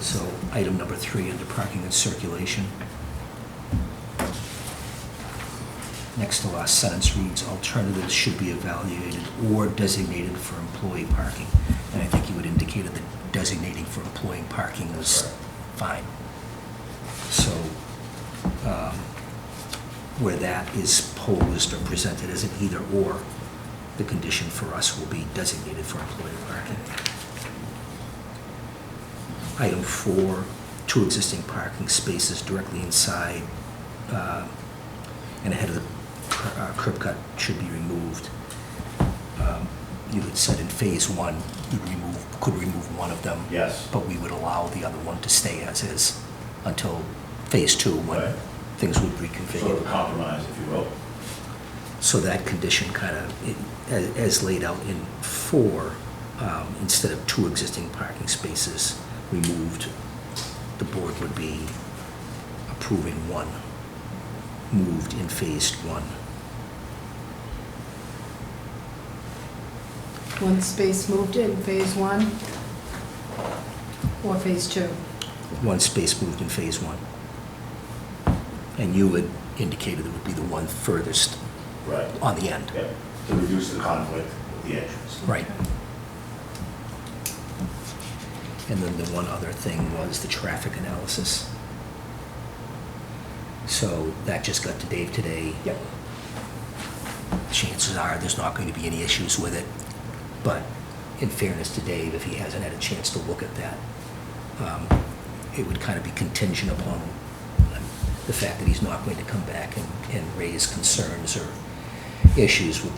So, item number 3, under parking and circulation. Next to last sentence reads, alternatives should be evaluated or designated for employee parking. And I think you had indicated that designating for employee parking was fine. So, where that is posed or presented as an either or, the condition for us will be designated for employee parking. Item 4, 2 existing parking spaces directly inside and ahead of the curb cut should be removed. You had said in phase 1, you could remove one of them. Yes. But we would allow the other one to stay as is until phase 2, when Right. things would Sort reconfigure. of compromise, if you will. So that condition kind of, as laid out in 4, instead of 2 existing parking spaces removed, the board would be approving 1 moved in phase 1. one space moved in phase 1 or phase 2. 1 space moved in phase 1. And you had indicated it would be the one furthest Right. on the end. Yep. To reduce the conflict with the entrance. Right. And then the one other thing was the traffic analysis. So that just got to Dave today. Yep. Chances are there's not going to be any issues with it. But in fairness to Dave, if he hasn't had a chance to look at that, it would kind of be contingent upon the fact that he's not going to come back and raise concerns or issues with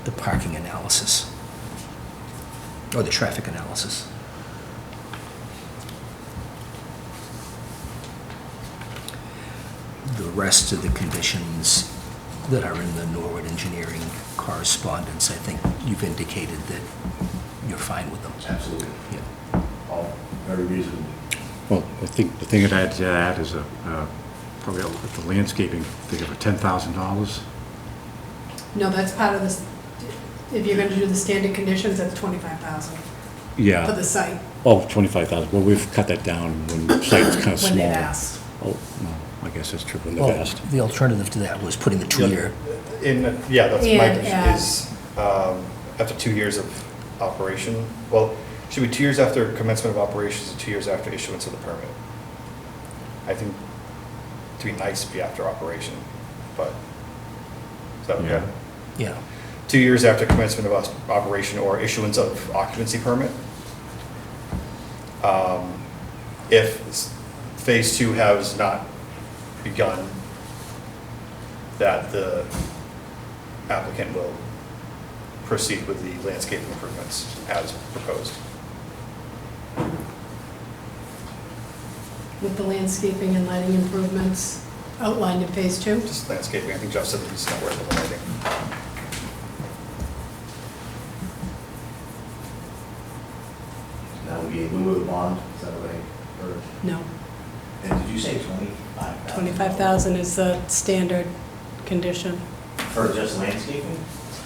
the parking analysis or the traffic analysis. The rest of the conditions that are in the Norwood Engineering correspondence, I think you've indicated that you're fine with them. Absolutely. Yeah. All very reasonable. Well, I think the thing that I had to add is probably the landscaping thing of $10,000. No, that's part of this, if you're gonna do the standard conditions, that's 25,000 Yeah. for the site, Oh, 25,000. Well, we've cut that down when the site's kind of when small. they've asked. Oh, no, I guess that's true when they've Well, asked. the alternative to that was putting the 2-year. Yeah, that's my And question, add- is after 2 years of operation, well, should be 2 years after commencement of operations and 2 years after issuance of the permit. I think to be nice to be after operation, but is that okay? Yeah. Yeah. 2 years after commencement of operation or issuance of occupancy permit. If phase 2 has not begun, that the applicant will proceed with the landscape improvements as proposed. with the landscaping and lighting improvements outlined in phase 2? Just landscaping, I think Jeff said that he's not worried about the lighting. Now we move the bond, is that right? Or- No. And did you say 25,000? 25,000 is the standard condition. For just landscaping?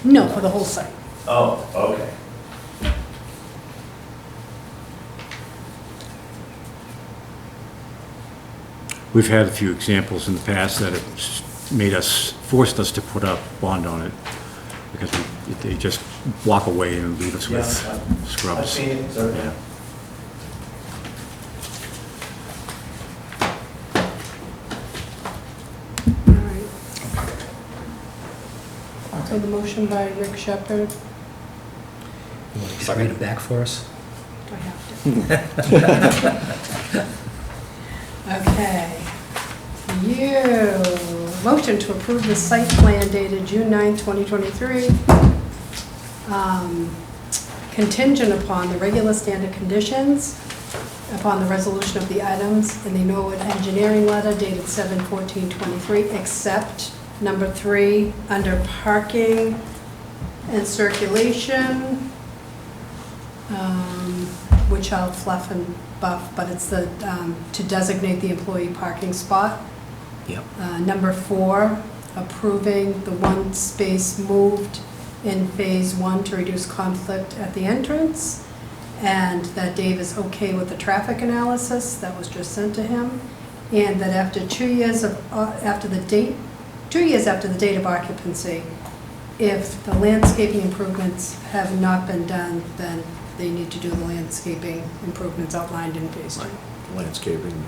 No, for the whole site. Oh, okay. We've had a few examples in the past that have made us, forced us to put a bond on it because they just walk away and leave us with scrubs. I've seen it, so, yeah. All right. So the motion by Rick Shepherd, You want to read it back for us? I have to. Okay. You, motion to approve the site plan dated June 9, 2023, contingent upon the regular standard conditions, upon the resolution of the items in the Norwood engineering letter dated 7/14/23, except number 3, under parking and circulation, which I'll fluff and buff, but it's the, to designate the employee parking spot. Yep. Number 4, approving the one space moved in phase 1 to reduce conflict at the entrance, and that Dave is okay with the traffic analysis that was just sent to him, and that after 2 years of, after the date of occupancy, if the landscaping improvements have not been done, then they need to do the landscaping improvements outlined in phase 2. Landscaping.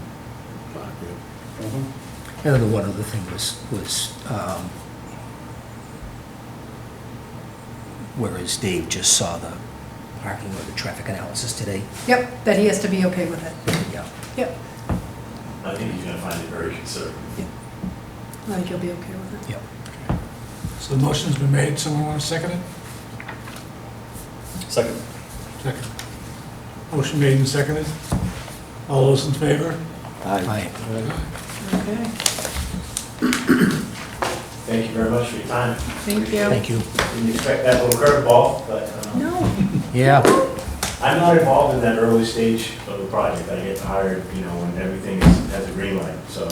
And then the one other thing was whereas Dave just saw the parking or the traffic analysis today. Yep, that he has to be okay with it. Yeah. Yep, I think he's gonna find it very conservative. I think he'll be okay with it. Yep. So the motion's been made, someone want to second it? Second. Second. Motion made and seconded. All those in favor? Aye. Okay, Thank you very much for your time. thank you. Thank you. Didn't expect that little curveball, but No, Yeah. I'm not involved in that early stage of the project. I get hired, when everything has a green light, so.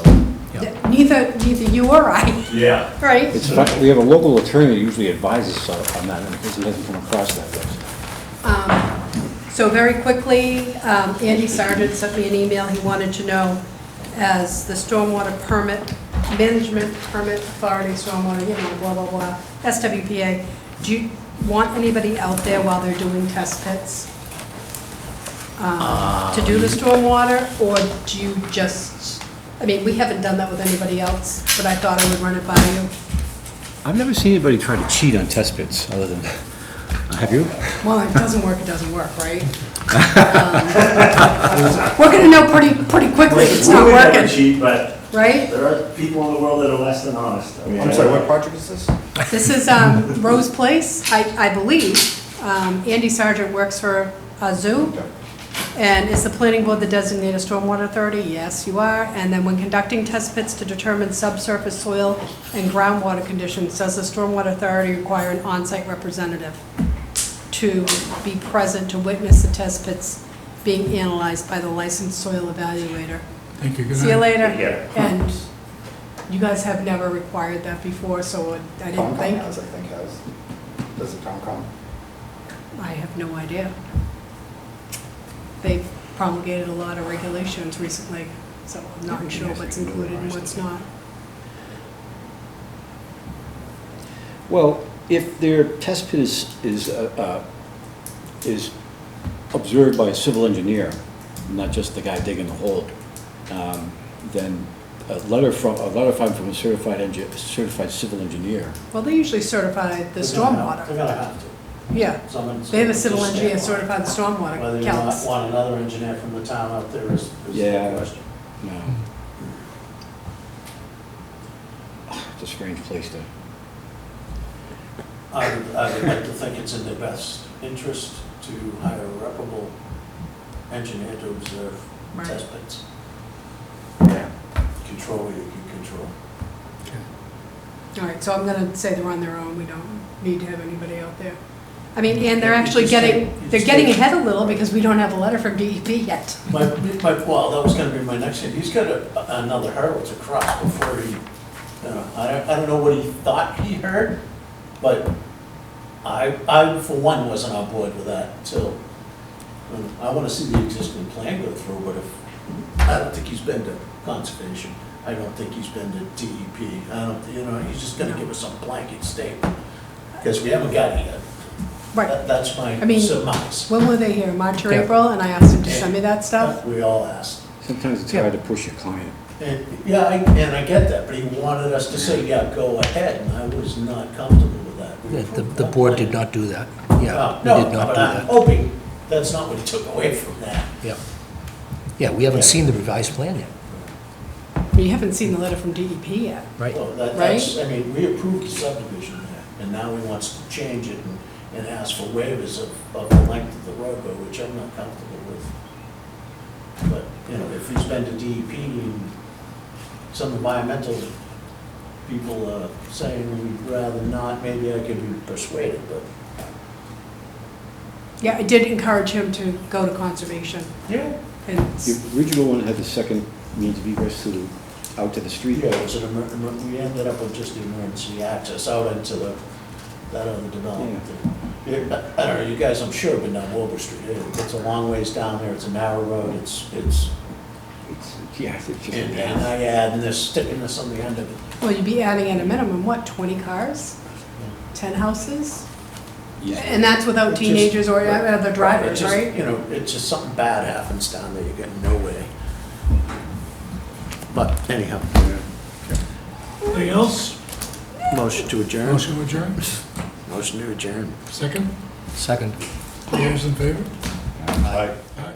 neither you or I, Yeah. right? It's fun, we have a local attorney that usually advises us on that, because he hasn't come across that yet. So very quickly, Andy Sargent sent me an email. He wanted to know, as the stormwater permit, management permit authority, stormwater, blah, blah, blah, SWPA, do you want anybody out there while they're doing test pits to do the stormwater, or do you just, we haven't done that with anybody else, but I thought I would run it by you. I've never seen anybody try to cheat on test pits, other than, have you? Well, if it doesn't work, right? We're gonna know pretty quickly it's not We never working, cheat, but right? there are people in the world that are less than honest. I'm sorry, what project is this? This is Rose Place, I believe. Andy Sargent works for Zoo. Okay. And is the planning board the designated stormwater authority? Yes, you are. And then when conducting test pits to determine subsurface soil and groundwater conditions, does the stormwater authority require an on-site representative to be present to witness the test pits being analyzed by the licensed soil evaluator? Thank you, good night. See you later. Yeah. And you guys have never required that before, so I didn't think. Has. Does the Comcom? I have no idea. They've promulgated a lot of regulations recently, so I'm not sure what's included and what's not. Well, if their test pit is observed by a civil engineer, not just the guy digging the hole, then a letter from a certified civil engineer. Well, they usually certify the They're stormwater. gonna have to. Yeah, Someone's they have a gonna civil just engineer stand on it. certify the stormwater Whether you counts. want another engineer from the town out there is Yeah. the question. No. It's a strange place to. I would like to think it's in their best interest to hire a reputable engineer to observe Right. test pits. control what you can control. All right, so I'm gonna say they're on their own, we don't need to have anybody out there. I mean, and they're actually they're getting ahead a little because we don't have a letter from DEP yet. Well, that was gonna be my next thing. He's got another hurdle to cross before he, I don't know what he thought he heard, but I, for one, wasn't on board with that until, I wanna see the existing plan go through, but I don't think he's been to conservation. I don't think he's been to DEP. I don't, he's just gonna give us some blanket statement, because we haven't got it yet. Right, That's I my mean, surmise. when were they here, March or Yeah. April, and I asked him to send me that stuff? We all asked. Sometimes it's hard to push your client. And, yeah, I get that, but he wanted us to say, yeah, go ahead, and I was not comfortable with that. We Yeah, approved the that board plan. did not do that. Yeah, No, we did not but do I'm that. hoping that's not what he took away from that. Yeah. Yeah, we haven't seen the revised plan yet, You haven't seen the letter from DEP yet. right? Well, that's, I mean, we approved the subdivision there, and now he wants to change it and ask for waivers of the length of the roadway, which I'm not comfortable with. But, if he's been to DEP and some environmental people are saying we'd rather not, maybe I could be persuaded, but. Yeah, I did encourage him to go to conservation, Yeah. and The original one had the second means of egress out to the street. Yeah, it was we ended up with just the emergency access out into that other development. Yeah, I don't know, you guys, I'm sure, have been down Wilbur Street. It's a long ways down there, it's a narrow road, it's Yeah, it's just. and I add, and there's stickiness on the end of it. well, you'd be adding at a minimum, what, 20 cars? 10 houses? And that's without It's just- teenagers or other drivers, It's just, right? It's just something bad happens down there, you get no way. But anyhow, Anything else? motion to adjourn. Motion to adjourn? Motion to adjourn. Second? Second. All those in favor? Aye. Aye.